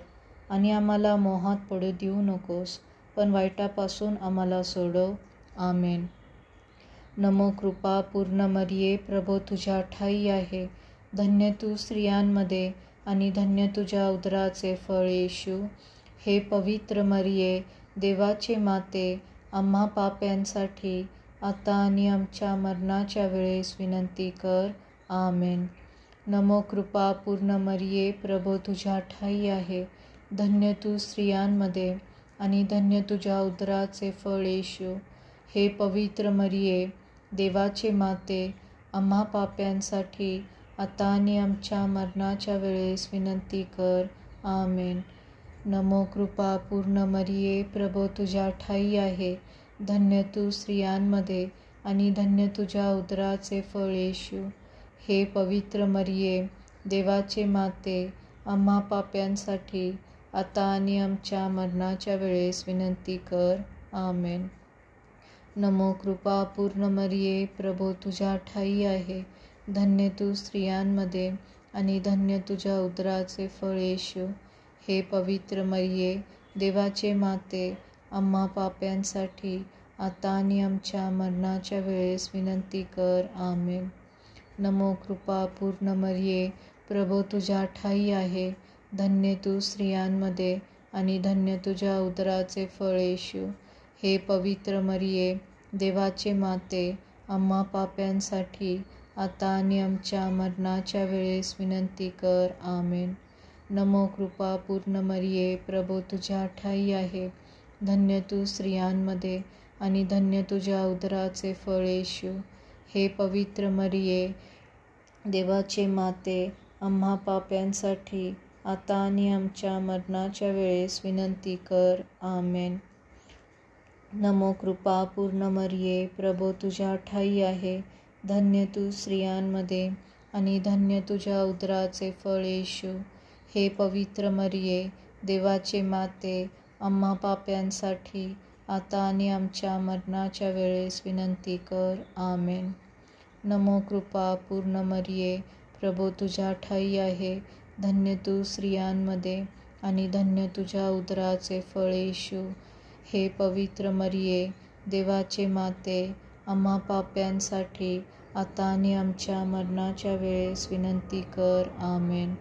आणि आम्हाला मोहात पडू देऊ नकोस, पण वाईटापासून आम्हाला सोडव. आमेन. नमो कृपा पूर्ण मरिये, प्रभो तुझ्या ठाई आहे. धन्य तू स्त्रियांमध्ये आणि धन्य तुझ्या उदराचे फळ येशू. हे पवित्र मरिये, देवाचे माते, आम्हा पाप्यांसाठी आता आणि आमच्या मरणाच्या वेळेस विनंती कर. आमेन. नमो कृपा पूर्ण मरिये, प्रभो तुझ्या ठाई आहे. धन्य तू स्त्रियांमध्ये आणि धन्य तुझ्या उदराचे फळ येशू. हे पवित्र मरिये, देवाचे माते, आम्हा पाप्यांसाठी आता आणि आमच्या मरणाच्या वेळेस विनंती कर. आमेन. नमो कृपा पूर्ण मरिये, प्रभो तुझ्या ठाई आहे. धन्य तू स्त्रियांमध्ये आणि धन्य तुझ्या उदराचे फळ येशू. हे पवित्र मरिये, देवाचे माते, आम्हा पाप्यांसाठी आता आणि आमच्या मरणाच्या वेळेस विनंती कर. आमेन. नमो कृपा पूर्ण मरिये, प्रभो तुझ्या ठाई आहे. धन्य तू स्त्रियांमध्ये आणि धन्य तुझ्या उदराचे फळ येशू. हे पवित्र मरिये, देवाचे माते, आम्हा पाप्यांसाठी आता आणि आमच्या मरणाच्या वेळेस विनंती कर. आमेन. नमो कृपा पूर्ण मरिये, प्रभो तुझ्या ठाई आहे. धन्य तू स्त्रियांमध्ये आणि धन्य तुझ्या उदराचे फळ येशू. हे पवित्र मरिये, देवाचे माते, आम्हा पाप्यांसाठी आता आणि आमच्या मरणाच्या वेळेस विनंती कर. आमेन. नमो कृपा पूर्ण मरिये, प्रभो तुझ्या ठाई आहे. धन्य तू स्त्रियांमध्ये आणि धन्य तुझ्या उदराचे फळ येशू. हे पवित्र मरिये, देवाचे माते, आम्हा पाप्यांसाठी आता आणि आमच्या मरणाच्या वेळेस विनंती कर. आमेन. नमो कृपा पूर्ण मरिये, प्रभो तुझ्या ठाई आहे. धन्य तू स्त्रियांमध्ये आणि धन्य तुझ्या उदराचे फळ येशू. हे पवित्र मरिये, देवाचे माते, आम्हा पाप्यांसाठी आता आणि आमच्या मरणाच्या वेळेस विनंती कर. आमेन. नमो कृपा पूर्ण मरिये, प्रभो तुझ्या ठाई आहे. धन्य तू स्त्रियांमध्ये आणि धन्य तुझ्या उदराचे फळ येशू. हे पवित्र मरिये, देवाचे माते, आम्हा पाप्यांसाठी आता आणि आमच्या मरणाच्या वेळेस विनंती कर. आमेन.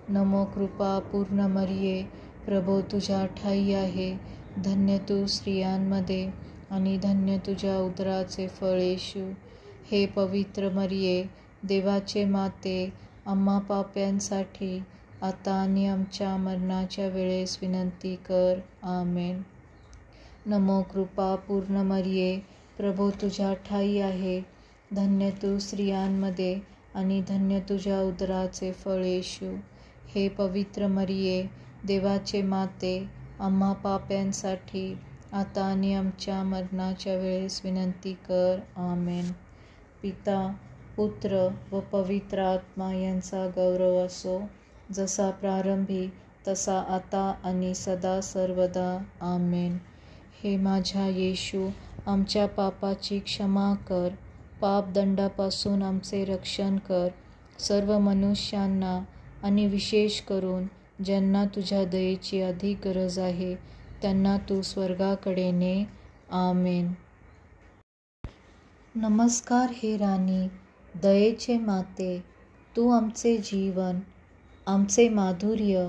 नमो कृपा पूर्ण मरिये, प्रभो तुझ्या ठाई आहे. धन्य तू स्त्रियांमध्ये आणि धन्य तुझ्या उदराचे फळ येशू. हे पवित्र मरिये, देवाचे माते, आम्हा पाप्यांसाठी आता आणि आमच्या मरणाच्या वेळेस विनंती कर. आमेन. नमो कृपा पूर्ण मरिये, प्रभो तुझ्या ठाई आहे. धन्य तू स्त्रियांमध्ये आणि धन्य तुझ्या उदराचे फळ येशू. हे पवित्र मरिये, देवाचे माते, आम्हा पाप्यांसाठी आता आणि आमच्या मरणाच्या वेळेस विनंती कर. आमेन. पिता, पुत्र व पवित्र आत्मा यांचा गौरव असो, जसा प्रारंभी तसा आता आणि सदा सर्वदा. आमेन. हे माझ्या येशू, आमच्या पापाची क्षमा कर. पापदंडापासून आमचे रक्षण कर. सर्व मनुष्यांना आणि विशेष करून ज्यांना तुझ्या दयेची अधिक गरज आहे त्यांना तू स्वर्गाकडे ने. आमेन. नमस्कार हे राणी, दयेचे माते, तू आमचे जीवन, आमचे माधुर्य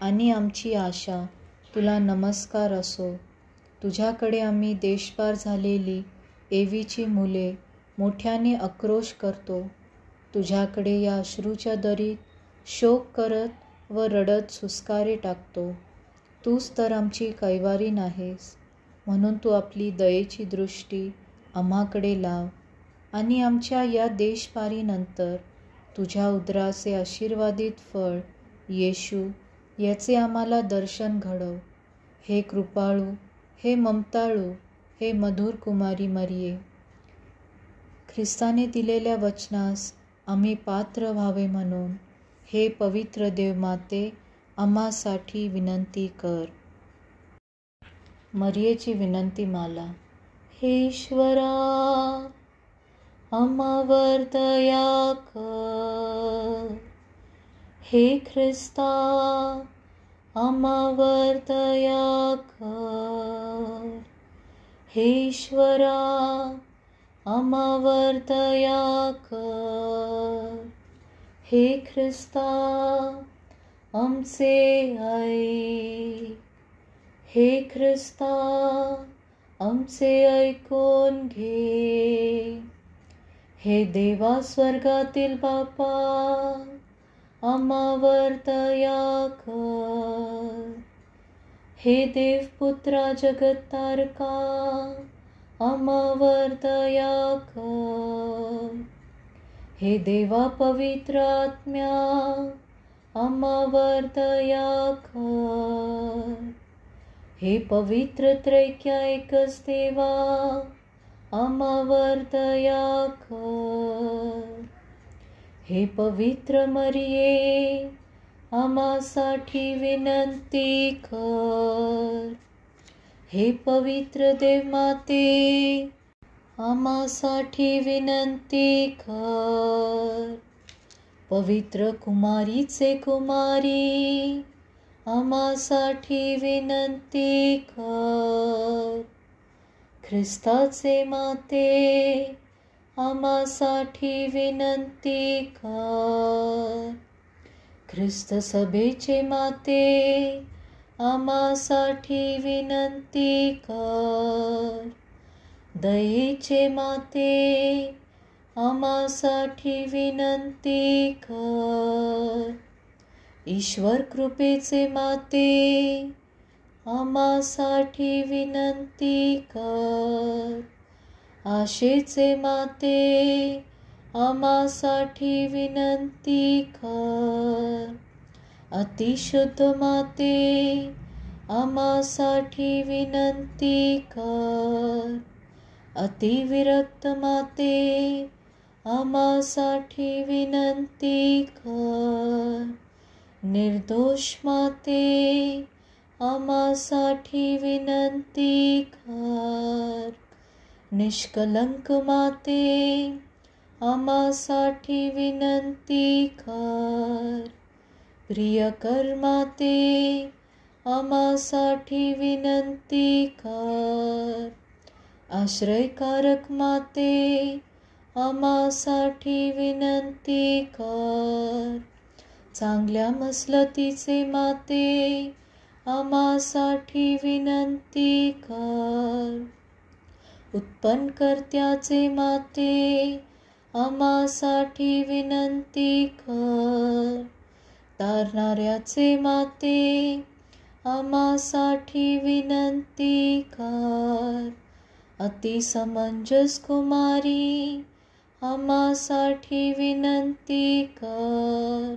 आणि आमची आशा. तुला नमस्कार असो. तुझ्याकडे आम्ही देशपार झालेली एवीची मुले मोठ्याने आक्रोश करतो. तुझ्याकडे या अश्रूच्या दरीत शोक करत व रडत सुस्कारे टाकतो. तूच तर आमची कैवारीण आहेस, म्हणून तू आपली दयेची दृष्टी आम्हाकडे लाव. आणि आमच्या या देशपारीनंतर तुझ्या उदराचे आशीर्वादित फळ येशू याचे आम्हाला दर्शन घडव. हे कृपाळू, हे ममताळू, हे मधुर कुमारी मरिये, ख्रिस्ताने दिलेल्या वचनास आम्ही पात्र व्हावे म्हणून हे पवित्र देवमाते आम्हासाठी विनंती कर. मरियेची विनंती माला. हे ईश्वरा, आम्हावर दया कर. हे ख्रिस्ता, आम्हावर दया कर. हे ईश्वरा, आम्हावर दया कर. हे ख्रिस्ता, आमचे ऐक. हे ख्रिस्ता, आमचे ऐकून घे. हे देवा स्वर्गातील बापा, आम्हावर दया कर. हे देवपुत्रा जगत्तारका, आम्हावर दया कर. हे देवा पवित्र आत्म्या, आम्हावर दया कर. हे पवित्र त्रैक्य एकच देवा, आम्हावर दया कर. हे पवित्र मरिये, आम्हासाठी विनंती कर. हे पवित्र देवमाते, आम्हासाठी विनंती कर. पवित्र कुमारीचे कुमारी, आम्हासाठी विनंती कर. ख्रिस्ताचे माते, आम्हासाठी विनंती कर. ख्रिस्त सभेचे माते, आम्हासाठी विनंती कर. दयेचे माते, आम्हासाठी विनंती कर. ईश्वर कृपेचे माते, आम्हासाठी विनंती कर. आशेचे माते, आम्हासाठी विनंती कर. अतिशुद्ध माते, आम्हासाठी विनंती कर. अतिविरक्त माते, आम्हासाठी विनंती कर. निर्दोष माते, आम्हासाठी विनंती कर. निष्कलंक माते, आम्हासाठी विनंती कर. प्रियकर माते, आम्हासाठी विनंती कर. आश्रयकारक माते, आम्हासाठी विनंती कर. चांगल्या मसलतीचे माते, आम्हासाठी विनंती कर. उत्पन्नकर्त्याचे माते, आम्हासाठी विनंती कर. तारणाऱ्याचे माते, आम्हासाठी विनंती कर. अतिसमंजस कुमारी, आम्हासाठी विनंती कर.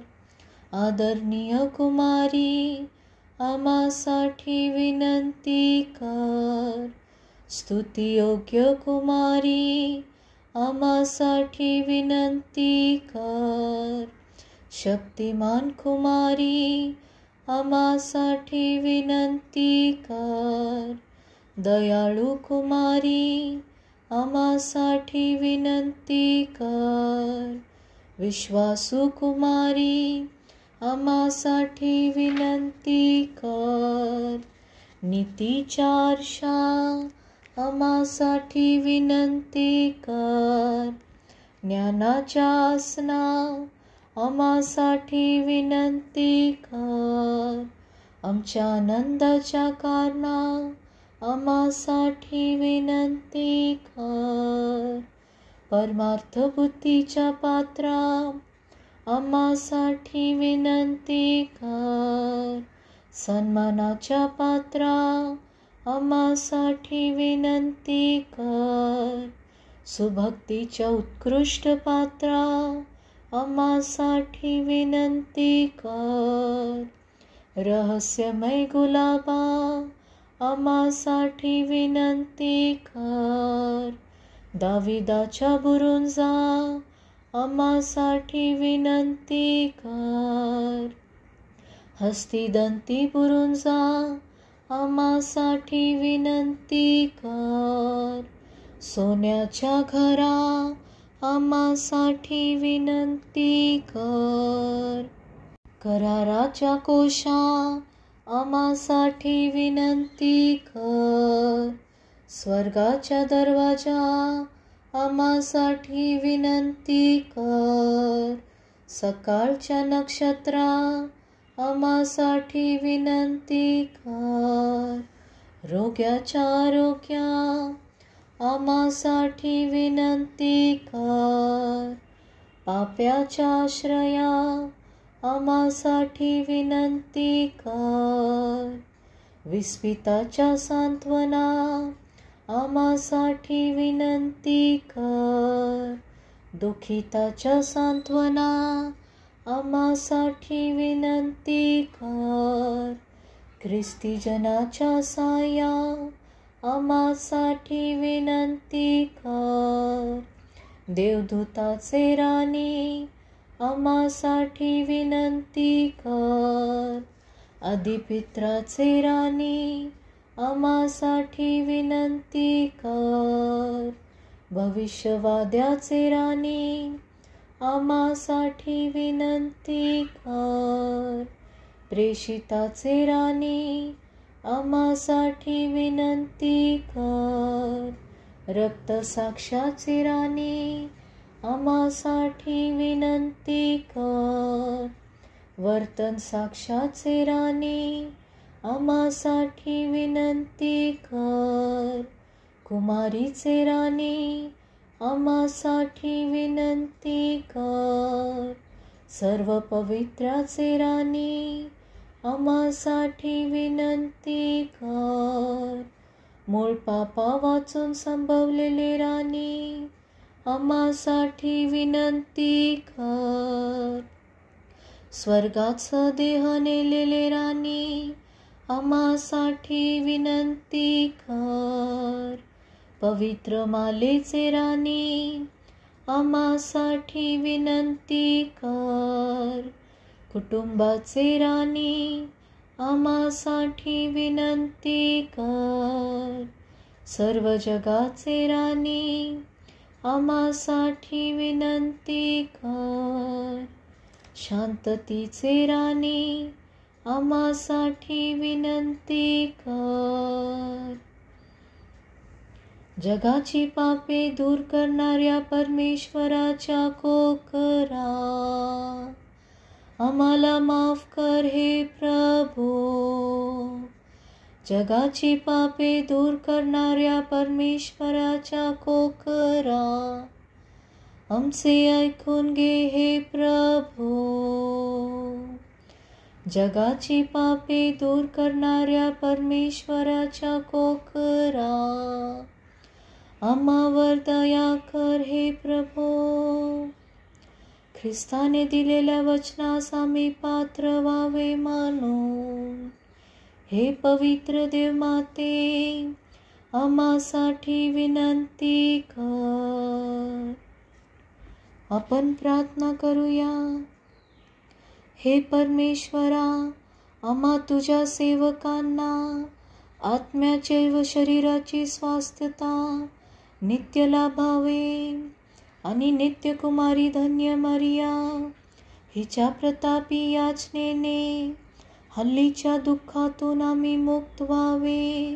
आदरणीय कुमारी, आम्हासाठी विनंती कर. स्तुतियोग्य कुमारी, आम्हासाठी विनंती कर. शक्तिमान कुमारी, आम्हासाठी विनंती कर. दयाळू कुमारी, आम्हासाठी विनंती कर. विश्वासू कुमारी, आम्हासाठी विनंती कर. नीतीच्या आरशा, आम्हासाठी विनंती कर. ज्ञानाच्या आसना, आम्हासाठी विनंती कर. आमच्या आनंदाच्या कारणा, आम्हासाठी विनंती कर. परमार्थ बुद्धीच्या पात्रा, आम्हासाठी विनंती कर. सन्मानाच्या पात्रा, आम्हासाठी विनंती कर. सुभक्तीच्या उत्कृष्ट पात्रा, आम्हासाठी विनंती कर. रहस्यमय गुलाबा, आम्हासाठी विनंती कर. दाविदाच्या बुरुंजा, आम्हासाठी विनंती कर. हस्तिदंती बुरुंजा, आम्हासाठी विनंती कर. सोन्याच्या घरा, आम्हासाठी विनंती कर. कराराच्या कोशा, आम्हासाठी विनंती कर. स्वर्गाच्या दरवाजा, आम्हासाठी विनंती कर. सकाळच्या नक्षत्रा, आम्हासाठी विनंती कर. रोग्याच्या आरोग्या, आम्हासाठी विनंती कर. पाप्याच्या आश्रया, आम्हासाठी विनंती कर. विस्मिताच्या सांत्वना, आम्हासाठी विनंती कर. दुःखिताच्या सांत्वना, आम्हासाठी विनंती कर. ख्रिस्ती जनाच्या साया, आम्हासाठी विनंती कर. देवदूताचे राणी, आम्हासाठी विनंती कर. आदिपित्राचे राणी, आम्हासाठी विनंती कर. भविष्यवाद्याचे राणी, आम्हासाठी विनंती कर. प्रेषिताचे राणी, आम्हासाठी विनंती कर. रक्तसाक्षाचे राणी, आम्हासाठी विनंती कर. वर्तन साक्षाचे राणी, आम्हासाठी विनंती कर. कुमारीचे राणी, आम्हासाठी विनंती कर. सर्व पवित्राचे राणी, आम्हासाठी विनंती कर. मूळ पापा वाचून संभवलेले राणी, आम्हासाठी विनंती कर. स्वर्गात सदेह नेलेले राणी, आम्हासाठी विनंती कर. पवित्र मालेचे राणी, आम्हासाठी विनंती कर. कुटुंबाचे राणी, आम्हासाठी विनंती कर. सर्व जगाचे राणी, आम्हासाठी विनंती कर. शांततेचे राणी, आम्हासाठी विनंती कर. जगाची पापे दूर करणाऱ्या परमेश्वराच्या कोकरा, आम्हाला माफ कर हे प्रभू. जगाची पापे दूर करणाऱ्या परमेश्वराच्या कोकरा, आमचे ऐकून घे हे प्रभू. जगाची पापे दूर करणाऱ्या परमेश्वराच्या कोकरा, आम्हावर दया कर हे प्रभू. ख्रिस्ताने दिलेल्या वचनास आम्ही पात्र व्हावे म्हणून, हे पवित्र देव माते, आम्हासाठी विनंती कर. आपण प्रार्थना करूया. हे परमेश्वरा, आम्हा तुझ्या सेवकांना आत्म्याचे व शरीराची स्वास्थ्यता नित्य लाभावे आणि नित्यकुमारी धन्य मरिया हिच्या प्रतापी याचनेने हल्लीच्या दुःखातून आम्ही मुक्त व्हावे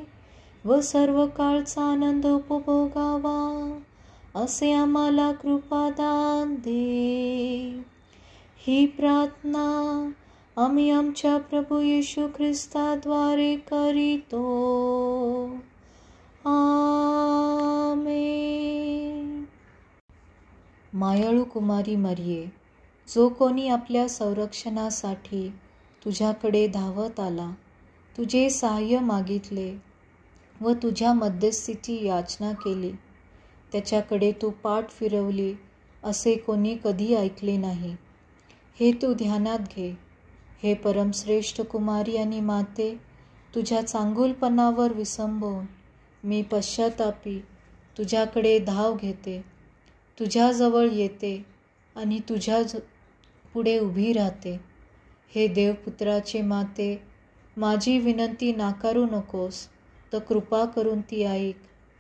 व सर्व काळचा आनंद उपभोगावा, असे आम्हाला कृपादान दे. ही प्रार्थना आम्ही आमच्या प्रभू येशू ख्रिस्ताद्वारे करीतो. आमेन. मायाळू कुमारी मरिये, जो कोणी आपल्या संरक्षणासाठी तुझ्याकडे धावत आला, तुझे सहाय्य मागितले व तुझ्या मध्यस्थीची याचना केली, त्याच्याकडे तू पाठ फिरवली असे कोणी कधी ऐकले नाही. हे तू ध्यानात घे. हे परमश्रेष्ठ कुमारी आणि माते, तुझ्या चांगुलपणावर विसंबून मी पश्चातापी तुझ्याकडे धाव घेते, तुझ्याजवळ येते आणि तुझ्या पुढे उभी राहते. हे देवपुत्राचे माते, माझी विनंती नाकारू नकोस, तर कृपा करून ती ऐक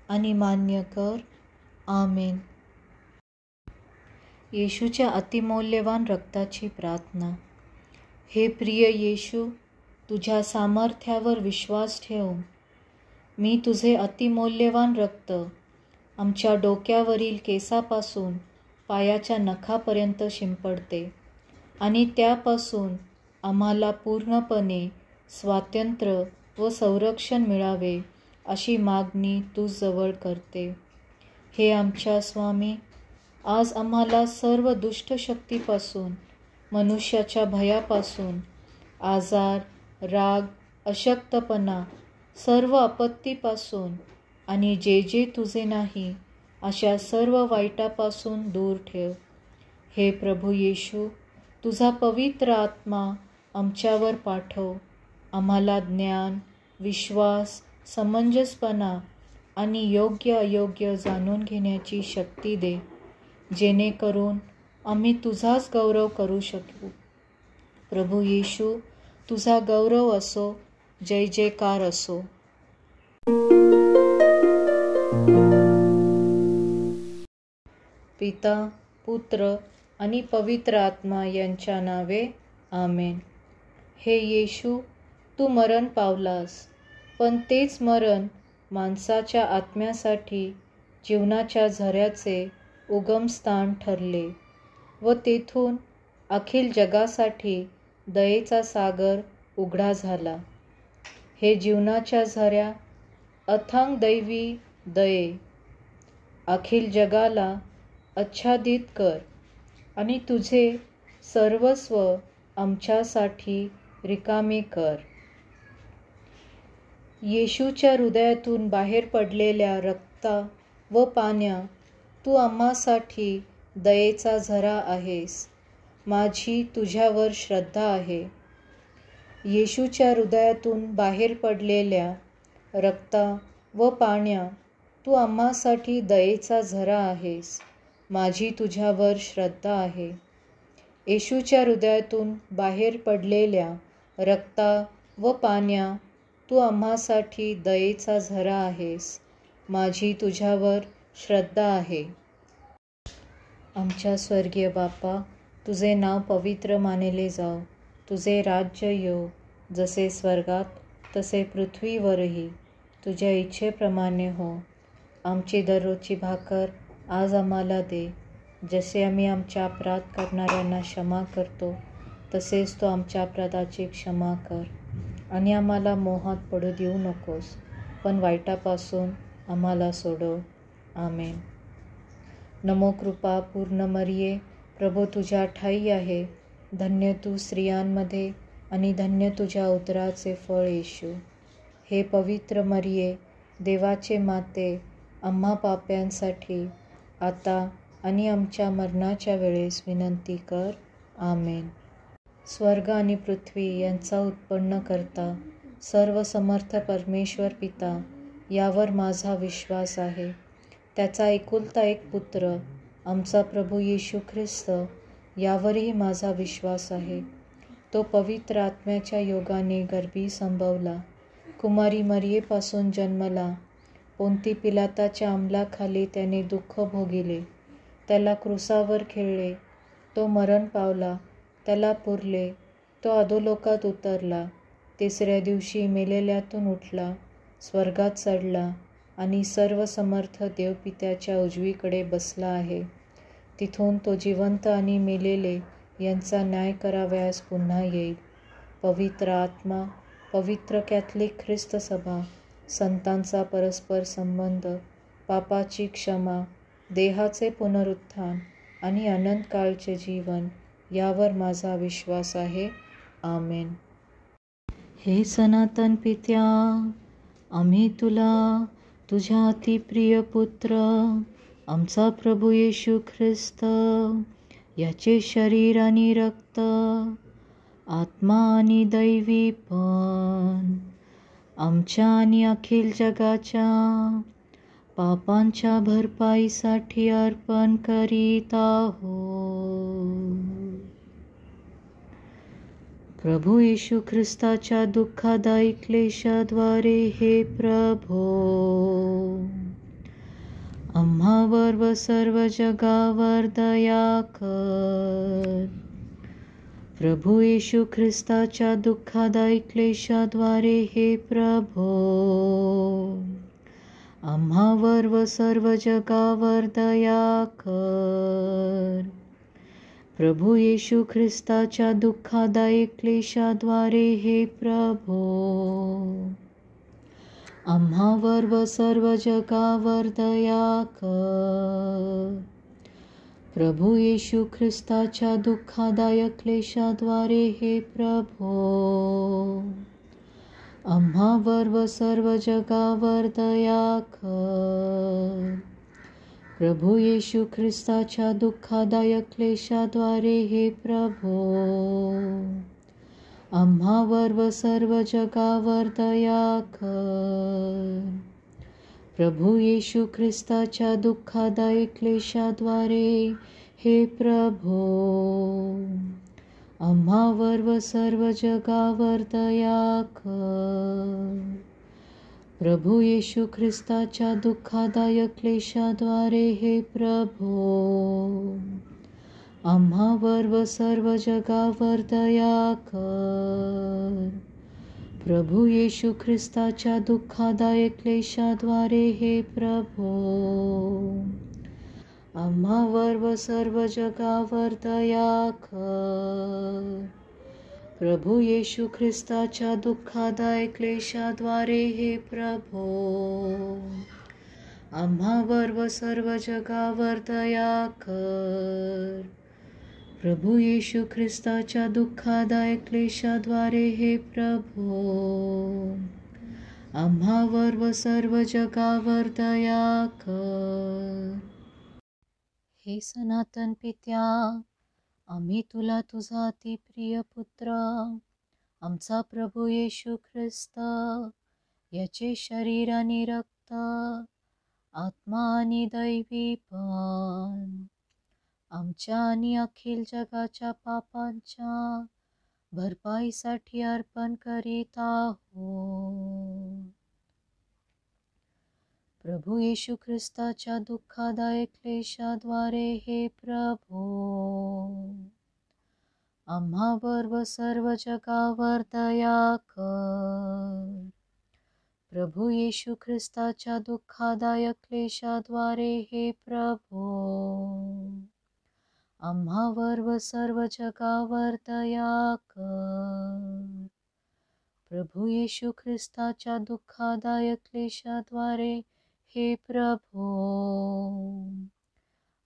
आणि मान्य कर. आमेन. येशूच्या अतिमौल्यवान रक्ताची प्रार्थना. हे प्रिय येशू, तुझ्या सामर्थ्यावर विश्वास ठेवून मी तुझे अतिमौल्यवान रक्त आमच्या डोक्यावरील केसापासून पायाच्या नखापर्यंत शिंपडते आणि त्यापासून आम्हाला पूर्णपणे स्वातंत्र्य व संरक्षण मिळावे अशी मागणी तुझजवळ करते. हे आमच्या स्वामी, आज आम्हाला सर्व दुष्ट शक्तीपासून, मनुष्याच्या भयापासून, आजार, राग, अशक्तपणा, सर्व आपत्तीपासून आणि जे जे तुझे नाही अशा सर्व वाईटापासून दूर ठेव. हे प्रभू येशू, तुझा पवित्र आत्मा आमच्यावर पाठव. आम्हाला ज्ञान, विश्वास, समंजसपणा आणि योग्य अयोग्य जाणून घेण्याची शक्ती दे, जेणेकरून आम्ही तुझाच गौरव करू शकू. प्रभू येशू, तुझा गौरव असो, जय जयकार असो. पिता, पुत्र आणि पवित्र आत्मा यांच्या नावे. आमेन. हे येशू, तू मरण पावलास, पण तेच मरण माणसाच्या आत्म्यासाठी जीवनाच्या झऱ्याचे उगमस्थान ठरले व तेथून अखिल जगासाठी दयेचा सागर उघडा झाला. हे जीवनाच्या झऱ्या, अथांग दैवी दये, अखिल जगाला आच्छादित कर आणि तुझे सर्वस्व आमच्यासाठी रिकामे कर. येशूच्या हृदयातून बाहेर पडलेल्या रक्ता व पाण्या, तू आम्हासाठी दयेचा झरा आहेस. माझी तुझ्यावर श्रद्धा आहे. येशूच्या हृदयातून बाहेर पडलेल्या रक्ता व पाण्या, तू आम्हासाठी दयेचा झरा आहेस. माझी तुझ्यावर श्रद्धा आहे. येशूच्या हृदयातून बाहेर पडलेल्या रक्ता व पाण्या, तू आम्हासाठी दयेचा झरा आहेस. माझी तुझ्यावर श्रद्धा आहे. आमच्या स्वर्गीय बापा, तुझे नाव पवित्र मानले जाओ. तुझे राज्य येऊ, जसे स्वर्गात तसे पृथ्वीवरही. तुझ्या इच्छेप्रमाणे हो. आमची दररोजची भाकर आज आम्हाला दे. जसे आम्ही आमच्या अपराध करणाऱ्यांना क्षमा करतो, तसेच तू आमच्या अपराधाची क्षमा कर. आणि आम्हाला मोहात पडू देऊ नकोस, पण वाईटापासून आम्हाला सोडव. आमेन. नमो कृपा पूर्ण मरिये, प्रभू तुझ्या ठाई आहे. धन्य तू स्त्रियांमध्ये आणि धन्य तुझ्या उदराचे फळ येशू. हे पवित्र मरिये, देवाचे माते, आम्हा पाप्यांसाठी आता आणि आमच्या मरणाच्या वेळेस विनंती कर. आमेन. स्वर्ग आणि पृथ्वी यांचा उत्पन्न करता सर्व समर्थ परमेश्वर पिता, यावर माझा विश्वास आहे. त्याचा एकुलता एक पुत्र आमचा प्रभू येशू ख्रिस्त, यावरही माझा विश्वास आहे. तो पवित्र आत्म्याच्या योगाने गर्भी संभवला, कुमारी मरियेपासून जन्मला, पोंती पिलाताच्या अंमलाखाली त्याने दुःख भोगिले, त्याला क्रूसावर खिळले, तो मरण पावला, त्याला पुरले, तो अधोलोकात उतरला, तिसऱ्या दिवशी मेलेल्यातून उठला, स्वर्गात चढला आणि सर्व समर्थ देवपित्याच्या उजवीकडे बसला आहे. तिथून तो जिवंत आणि मेलेले यांचा न्याय करावयास पुन्हा येईल. पवित्र आत्मा, पवित्र कॅथलिक ख्रिस्त सभा, संतांचा परस्पर संबंध, पापाची क्षमा, देहाचे पुनरुत्थान आणि अनंत काळचे जीवन, यावर माझा विश्वास आहे. आमेन. हे सनातन पित्या, आम्ही तुला तुझ्या अतिप्रिय पुत्र आमचा प्रभू येशू ख्रिस्त, याचे शरीर आणि रक्त, आत्मा आणि दैवीपण आमच्या आणि अखिल जगाच्या पापांच्या भरपाईसाठी अर्पण करीत आहोत. प्रभू येशू ख्रिस्ताच्या दुःखदायी क्लेशाद्वारे हे प्रभो, आम्हावर व सर्व जगावर दया कर. प्रभू येशू ख्रिस्ताच्या दुःखदायी क्लेशाद्वारे हे प्रभो, आम्हावर व सर्व जगावर दया कर. प्रभू येशू ख्रिस्ताच्या दुःखदायी क्लेशाद्वारे हे प्रभो, आम्हावर व सर्व जगावर दया कर. प्रभू येशू ख्रिस्ताच्या दुःखदायक क्लेशाद्वारे हे प्रभो, आम्हावर व सर्व जगावर दया कर. प्रभू येशू ख्रिस्ताच्या दुःखदायक क्लेशाद्वारे हे प्रभो, आम्हावर व सर्व जगावर दया कर. प्रभू येशू ख्रिस्ताच्या दुःखदायी क्लेशाद्वारे हे प्रभो, आम्हावर व सर्व जगावर दया कर. प्रभू येशू ख्रिस्ताच्या दुःखदायक क्लेशाद्वारे हे प्रभो, आम्हावर व सर्व जगावर दया कर. प्रभू येशू ख्रिस्ताच्या दुःखदायक क्लेशाद्वारे हे प्रभो, आम्हावर व सर्व जगावर दया कर. प्रभू येशू ख्रिस्ताच्या दुःखदायक क्लेशाद्वारे हे प्रभो, आम्हावर व सर्व जगावर दया कर. प्रभू येशू ख्रिस्ताच्या दुःखदायक क्लेशाद्वारे हे प्रभो, आम्हावर व सर्व जगावर दया कर. हे सनातन पित्या, आम्ही तुला तुझा अतिप्रिय पुत्र, आमचा प्रभू येशू ख्रिस्त, याचे शरीर आणि रक्त, आत्मा आणि दैवीपण आमच्या आणि अखिल जगाच्या पापांच्या भरपाईसाठी अर्पण करीत आहोत. प्रभू येशू ख्रिस्ताच्या दुःखदायक क्लेशाद्वारे हे प्रभो, आम्हावर व सर्व जगावर दया कर. प्रभू येशू ख्रिस्ताच्या दुःखदायक क्लेशाद्वारे हे प्रभो, आम्हावर व सर्व जगावर दया कर. प्रभू येशू ख्रिस्ताच्या दुःखदायक क्लेशाद्वारे हे प्रभो,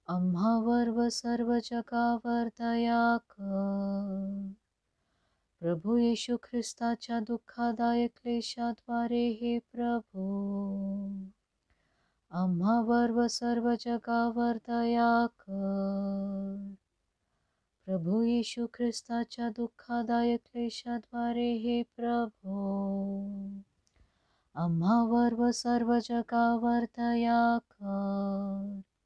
आम्हावर व सर्व जगावर दया कर. प्रभू येशू ख्रिस्ताच्या दुःखदायक क्लेशाद्वारे हे प्रभो, आम्हावर व सर्व जगावर दया कर. प्रभू येशू ख्रिस्ताच्या दुःखदायक क्लेशाद्वारे हे प्रभो, आम्हावर व सर्व जगावर दया कर.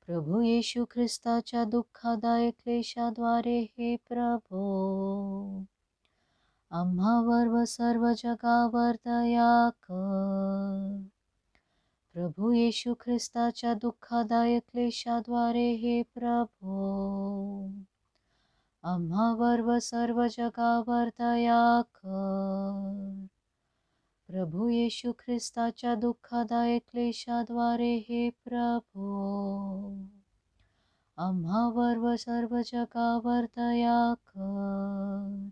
प्रभू येशू ख्रिस्ताच्या दुःखदायक क्लेशाद्वारे हे प्रभो, आम्हावर व सर्व जगावर दया कर. प्रभू येशू ख्रिस्ताच्या दुःखदायक क्लेशाद्वारे हे प्रभो, आम्हावर व सर्व जगावर दया कर. प्रभू येशू ख्रिस्ताच्या दुःखदायक क्लेशाद्वारे हे प्रभो, आम्हावर व सर्व जगावर दया कर.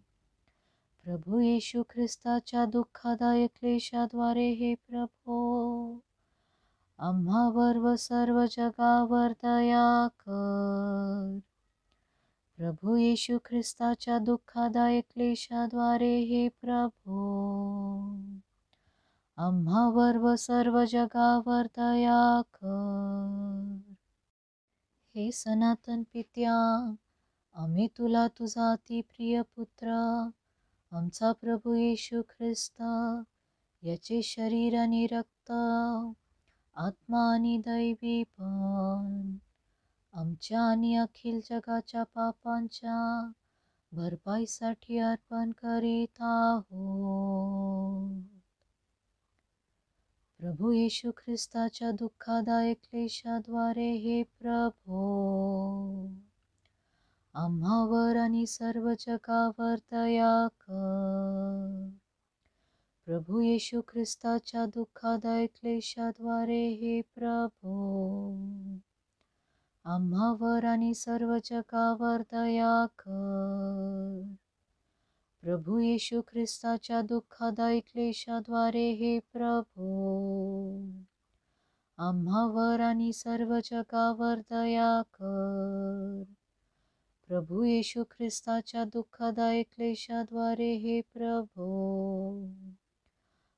प्रभू येशू ख्रिस्ताच्या दुःखदायक क्लेशाद्वारे हे प्रभो, आम्हावर व सर्व जगावर दया कर. प्रभू येशू ख्रिस्ताच्या दुःखदायक क्लेशाद्वारे हे प्रभो, आम्हावर व सर्व जगावर दया कर. हे सनातन पित्या, आम्ही तुला तुझा अतिप्रिय पुत्र आमचा प्रभू येशू ख्रिस्त याचे शरीर आणि रक्त, आत्मा आणि दैवीपण आमच्या आणि अखिल जगाच्या पापांच्या भरपाईसाठी अर्पण करीत आहोत. प्रभू येशू ख्रिस्ताच्या दुःखदायक क्लेशाद्वारे हे प्रभो आम्हावर आणि सर्व जगावर दया कर. प्रभू येशू ख्रिस्ताच्या दुःखदायक क्लेशाद्वारे हे प्रभो आम्हावर आणि सर्व जगावर दया कर. प्रभू येशू ख्रिस्ताच्या दुःखदायक क्लेशाद्वारे हे प्रभो आम्हावर आणि सर्व जगावर दया कर. प्रभू येशू ख्रिस्ताच्या दुःखदायक क्लेशाद्वारे हे प्रभो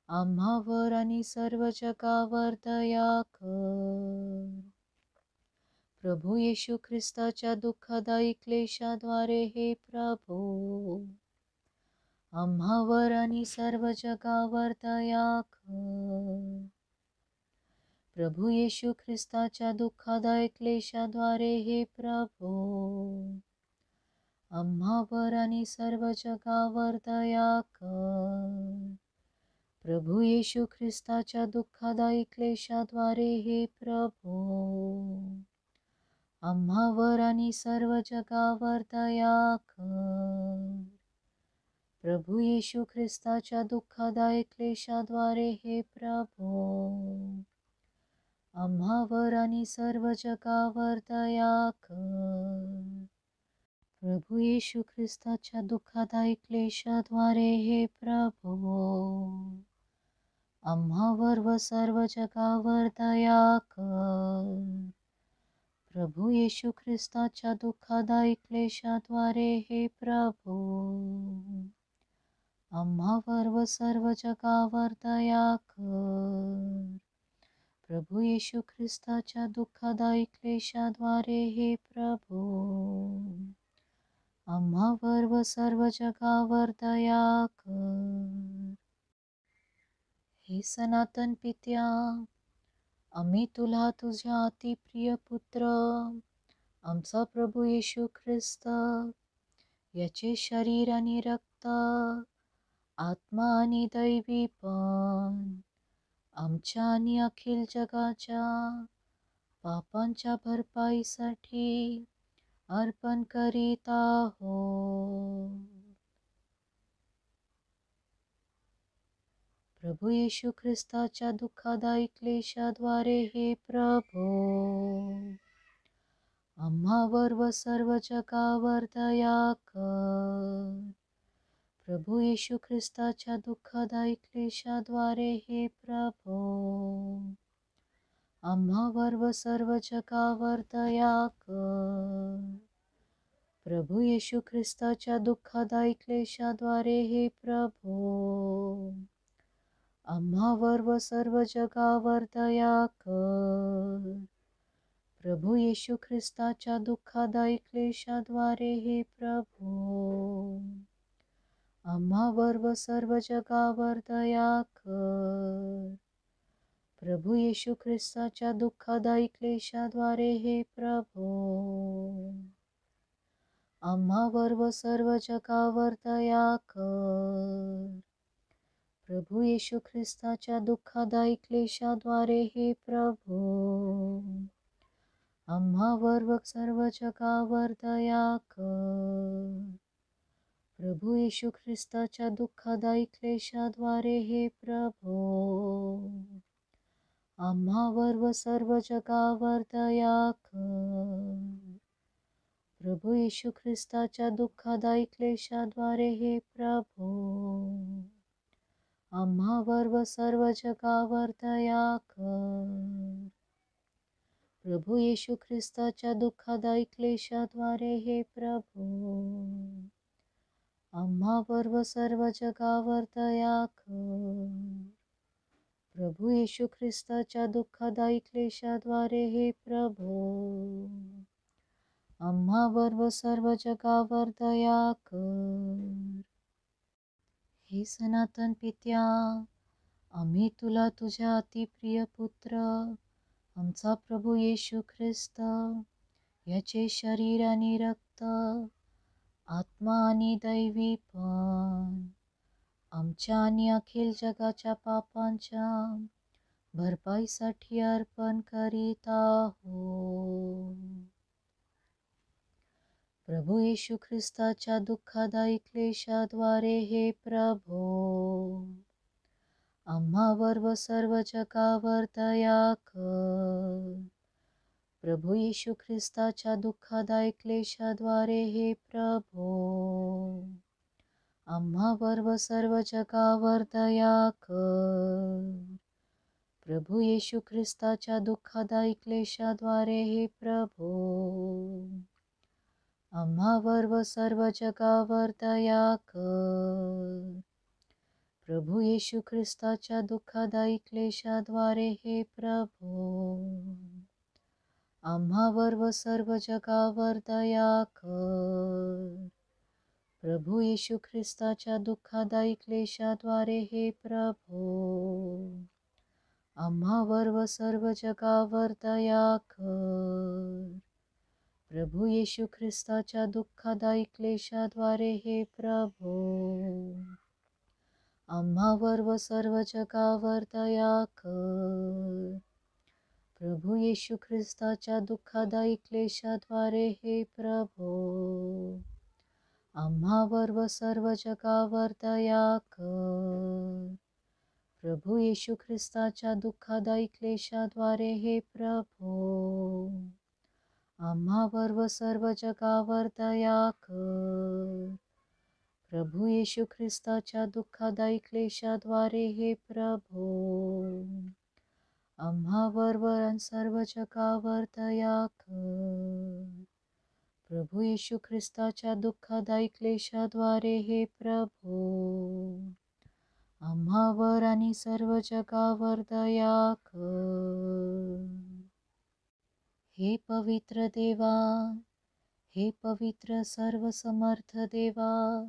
आम्हावर आणि सर्व जगावर दया कर. प्रभू येशू ख्रिस्ताच्या दुःखदायी क्लेशाद्वारे हे प्रभो आम्हावर आणि सर्व जगावर दया कर. प्रभू येशू ख्रिस्ताच्या दुःखदायक क्लेशाद्वारे हे प्रभो आम्हावर आणि सर्व जगावर दया कर. प्रभू येशू ख्रिस्ताच्या दुःखदायी क्लेशाद्वारे हे प्रभो आम्हावर आणि सर्व जगावर दया कर. प्रभू येशू ख्रिस्ताच्या दुःखदायक क्लेशाद्वारे हे प्रभो आम्हावर आणि सर्व जगावर दया कर. प्रभू येशू ख्रिस्ताच्या दुःखदायक क्लेशाद्वारे हे प्रभो आम्हावर व सर्व जगावर दया कर. प्रभू येशू ख्रिस्ताच्या दुःखदायक क्लेशाद्वारे हे प्रभो आम्हावर व सर्व जगावर दया कर. प्रभू येशू ख्रिस्ताच्या दुःखदायक क्लेशाद्वारे हे प्रभो आम्हावर व सर्व जगावर दया कर. हे सनातन पित्या, आम्ही तुला तुझ्या अतिप्रिय पुत्र आमचा प्रभू येशू ख्रिस्त याचे शरीर आणि रक्त, आत्मा आणि दैवीपण आमच्या आणि अखिल जगाच्या पापांच्या भरपाईसाठी अर्पण करीत आहोत. प्रभू येशू ख्रिस्ताच्या दुःखदायी क्लेशाद्वारे हे प्रभो आम्हावर व सर्व जगावर दया कर. प्रभू येशू ख्रिस्ताच्या दुःखदायी क्लेशाद्वारे हे प्रभो आम्हावर व सर्व जगावर दया कर. प्रभू येशू ख्रिस्ताच्या दुःखदायी क्लेशाद्वारे हे प्रभो आम्हावर व सर्व जगावर दया कर. प्रभू येशू ख्रिस्ताच्या दुःखदायी क्लेशाद्वारे हे प्रभो आम्हावर व सर्व जगावर दया कर. प्रभू येशू ख्रिस्ताच्या दुःखदायी क्लेशाद्वारे हे प्रभो आम्हावर व सर्व जगावर दया कर. प्रभू येशू ख्रिस्ताच्या दुःखदायी क्लेशाद्वारे हे प्रभो आम्हावर व सर्व जगावर दया कर. प्रभू येशू ख्रिस्ताच्या दुःखदायी क्लेशाद्वारे हे प्रभो आम्हावर व सर्व जगावर दया कर. प्रभू येशू ख्रिस्ताच्या दुःखदायी क्लेशाद्वारे हे प्रभो आम्हावर व सर्व जगावर दया कर. प्रभू येशू ख्रिस्ताच्या दुःखदायी क्लेशाद्वारे हे प्रभो आम्हावर व सर्व जगावर दया कर. प्रभू येशू ख्रिस्ताच्या दुःखदायी क्लेशाद्वारे हे प्रभो आम्हावर व सर्व जगावर दया कर. हे सनातन पित्या, आम्ही तुला तुझ्या अतिप्रिय पुत्र आमचा प्रभू येशू ख्रिस्त याचे शरीर आणि रक्त, आत्मा आणि दैवीपण आमच्या आणि अखिल जगाच्या पापांच्या भरपाईसाठी अर्पण करीत आहोत. प्रभू येशू ख्रिस्ताच्या दुःखदायी क्लेशाद्वारे हे प्रभो आम्हावर व सर्व जगावर दया कर. प्रभू येशू ख्रिस्ताच्या दुःखदायी क्लेशाद्वारे हे प्रभो आम्हावर व सर्व जगावर दया कर. प्रभू येशू ख्रिस्ताच्या दुःखदायी क्लेशाद्वारे हे प्रभो आम्हावर व सर्व जगावर दया कर. प्रभू येशू ख्रिस्ताच्या दुःखदायी क्लेशाद्वारे हे प्रभो आम्हावर व सर्व जगावर दया कर. प्रभू येशू ख्रिस्ताच्या दुःखदायी क्लेशाद्वारे हे प्रभो आम्हावर व सर्व जगावर दया कर. प्रभू येशू ख्रिस्ताच्या दुःखदायी क्लेशाद्वारे हे प्रभो आम्हावर व सर्व जगावर दया कर. प्रभू येशू ख्रिस्ताच्या दुःखदायी क्लेशाद्वारे हे प्रभो आम्हावर व सर्व जगावर दया कर. प्रभू येशू ख्रिस्ताच्या दुःखदायी क्लेशाद्वारे हे प्रभो आम्हावर व सर्व जगावर दया कर. प्रभू येशू ख्रिस्ताच्या दुःखदायी क्लेशाद्वारे हे प्रभो आम्हावर व सर्व जगावर दया कर. प्रभू येशू ख्रिस्ताच्या दुःखदायी क्लेशाद्वारे हे प्रभो आम्हावर आणि सर्व जगावर दया कर. हे पवित्र देवा, हे पवित्र सर्वसमर्थ देवा,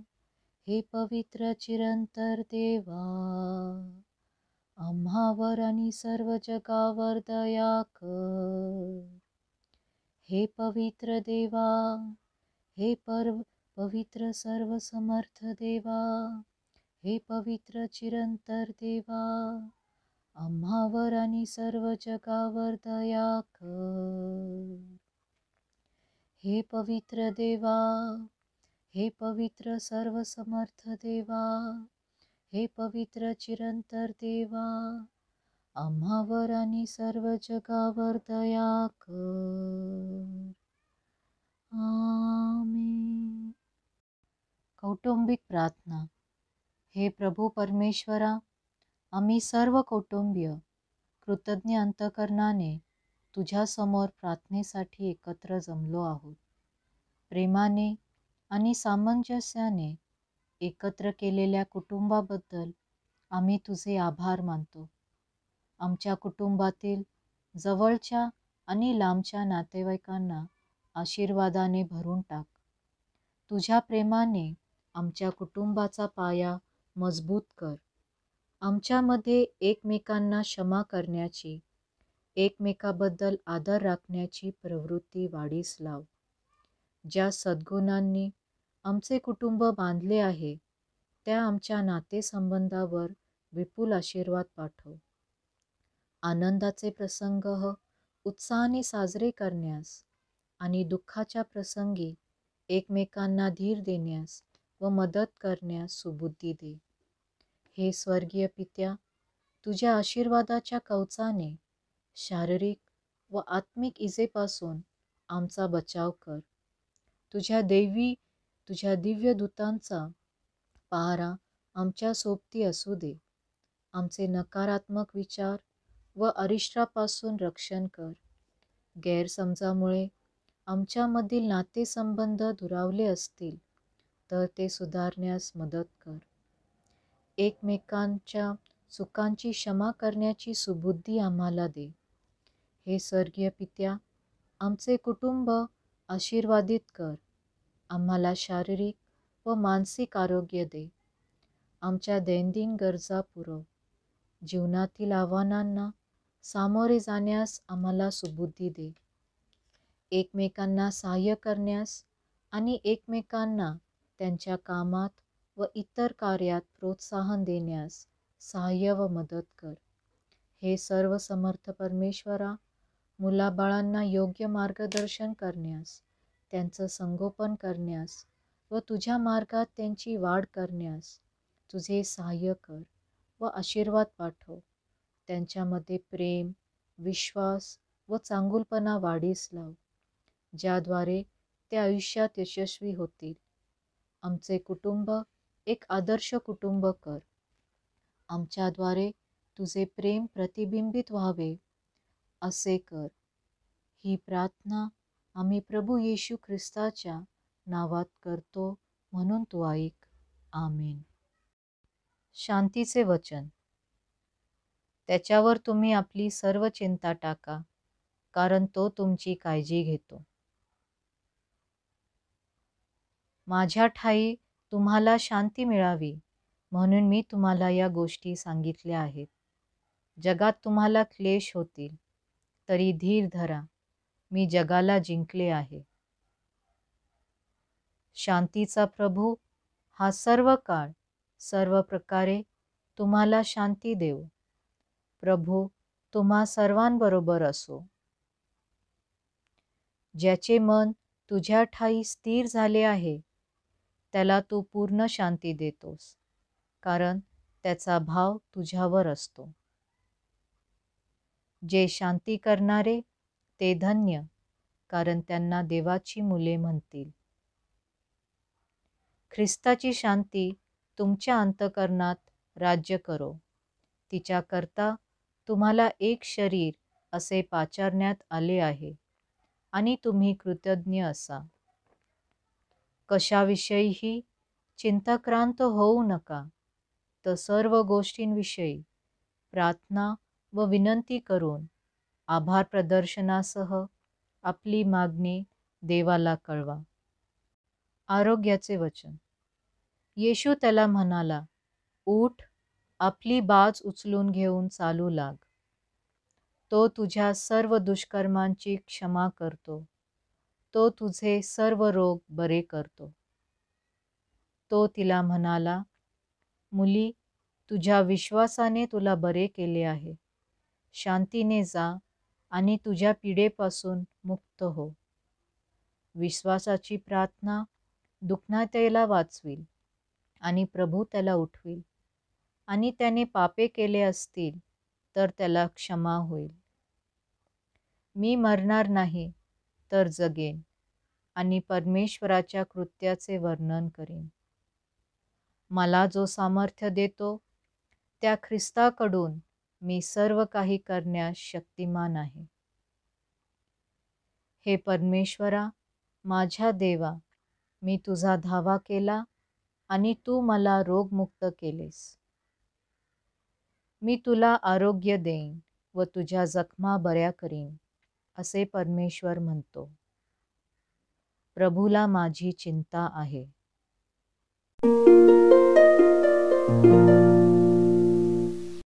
हे पवित्र चिरंतर देवा, आम्हावर आणि सर्व जगावर दया कर. हे पवित्र देवा, हे पवित्र सर्वसमर्थ देवा, हे पवित्र चिरंतर देवा, आम्हावर आणि सर्व जगावर दया कर. हे पवित्र देवा, हे पवित्र सर्वसमर्थ देवा, हे पवित्र चिरंतर देवा, आम्हावर आणि सर्व जगावर दया कर. आमेन. कौटुंबिक प्रार्थना. हे प्रभू परमेश्वरा, आम्ही सर्व कौटुंबीय कृतज्ञ अंतकरणाने तुझ्यासमोर प्रार्थनेसाठी एकत्र जमलो आहोत. प्रेमाने आणि सामंजस्याने एकत्र केलेल्या कुटुंबाबद्दल आम्ही तुझे आभार मानतो. आमच्या कुटुंबातील जवळच्या आणि लांबच्या नातेवाईकांना आशीर्वादाने भरून टाक. तुझ्या प्रेमाने आमच्या कुटुंबाचा पाया मजबूत कर. आमच्यामध्ये एकमेकांना क्षमा करण्याची, एकमेकाबद्दल आदर राखण्याची प्रवृत्ती वाढीस लाव. ज्या सद्गुणांनी आमचे कुटुंब बांधले आहे त्या आमच्या नातेसंबंधावर विपुल आशीर्वाद पाठव. आनंदाचे प्रसंग उत्साहाने साजरे करण्यास आणि दुःखाच्या प्रसंगी एकमेकांना धीर देण्यास व मदत करण्यास सुबुद्धी दे. हे स्वर्गीय पित्या, तुझ्या आशीर्वादाच्या कवचाने शारीरिक व आत्मिक इजेपासून आमचा बचाव कर. तुझ्या दिव्य दूतांचा पहारा आमच्या सोबती असू दे. आमचे नकारात्मक विचार व अरिष्टापासून रक्षण कर. गैरसमजामुळे आमच्यामधील नातेसंबंध दुरावले असतील तर ते सुधारण्यास मदत कर. एकमेकांच्या चुकांची क्षमा करण्याची सुबुद्धी आम्हाला दे. हे स्वर्गीय पित्या, आमचे कुटुंब आशीर्वादित कर. आम्हाला शारीरिक व मानसिक आरोग्य दे. आमच्या दैनंदिन गरजा पुरव. जीवनातील आव्हानांना सामोरे जाण्यास आम्हाला सुबुद्धी दे. एकमेकांना सहाय्य करण्यास आणि एकमेकांना त्यांच्या कामात व इतर कार्यात प्रोत्साहन देण्यास सहाय्य व मदत कर. हे सर्व समर्थ परमेश्वरा, मुलाबाळांना योग्य मार्गदर्शन करण्यास, त्यांचं संगोपन करण्यास व तुझ्या मार्गात त्यांची वाढ करण्यास तुझे सहाय्य कर व आशीर्वाद पाठव. त्यांच्यामध्ये प्रेम, विश्वास व चांगुलपणा वाढीस लाव, ज्याद्वारे ते आयुष्यात यशस्वी होतील. आमचे कुटुंब एक आदर्श कुटुंब कर. आमच्याद्वारे तुझे प्रेम प्रतिबिंबित व्हावे असे कर. ही प्रार्थना आम्ही प्रभू येशू ख्रिस्ताच्या नावात करतो, म्हणून तू ऐक. आमेन. शांतीचे वचन. त्याच्यावर तुम्ही आपली सर्व चिंता टाका, कारण तो तुमची काळजी घेतो. माझ्या ठायी तुम्हाला शांती मिळावी म्हणून मी तुम्हाला या गोष्टी सांगितल्या आहेत. जगात तुम्हाला क्लेश होतील, तरी धीर धरा, मी जगाला जिंकले आहे. शांतीचा प्रभू हा सर्व काळ सर्व प्रकारे तुम्हाला शांती देव. प्रभू तुम्हा सर्वांबरोबर असो. ज्याचे मन तुझ्या ठायी स्थिर झाले आहे, त्याला तू पूर्ण शांती देतोस, कारण त्याचा भाव तुझ्यावर असतो. जे शांती करणारे ते धन्य, कारण त्यांना देवाची मुले म्हणतील. ख्रिस्ताची शांती तुमच्या अंतःकरणात राज्य करो. तिच्याकरता तुम्हाला एक शरीर असे पाचारण्यात आले आहे आणि तुम्ही कृतज्ञ असा. कशाविषयीही चिंताक्रांत होऊ नका, तर सर्व गोष्टींविषयी प्रार्थना व विनंती करून आभार प्रदर्शनासह आपली मागणी देवाला कळवा. आरोग्याचे वचन. येशू त्याला म्हणाला, उठ, आपली बाज उचलून घेऊन चालू लाग. तो तुझ्या सर्व दुष्कर्मांची क्षमा करतो. तो तुझे सर्व रोग बरे करतो. तो तिला म्हणाला, मुली, तुझ्या विश्वासाने तुला बरे केले आहे. शांतीने जा आणि तुझ्या पीडेपासून मुक्त हो. विश्वासाची प्रार्थना दुःखनातेला वाचविल आणि प्रभू त्याला उठविल, आणि त्याने पापे केले असतील तर त्याला क्षमा होईल. मी मरणार नाही, तर जगेन आणि परमेश्वराच्या कृत्याचे वर्णन करीन. मला जो सामर्थ्य देतो, त्या ख्रिस्ताकडून मी सर्व काही करण्यास शक्तिमान आहे. हे परमेश्वरा, माझ्या देवा, मी तुझा धावा केला आणि तू मला रोगमुक्त केलेस. मी तुला आरोग्य देईन व तुझ्या जखमा बऱ्या करीन, असे परमेश्वर म्हणतो. प्रभूला माझी चिंता आहे.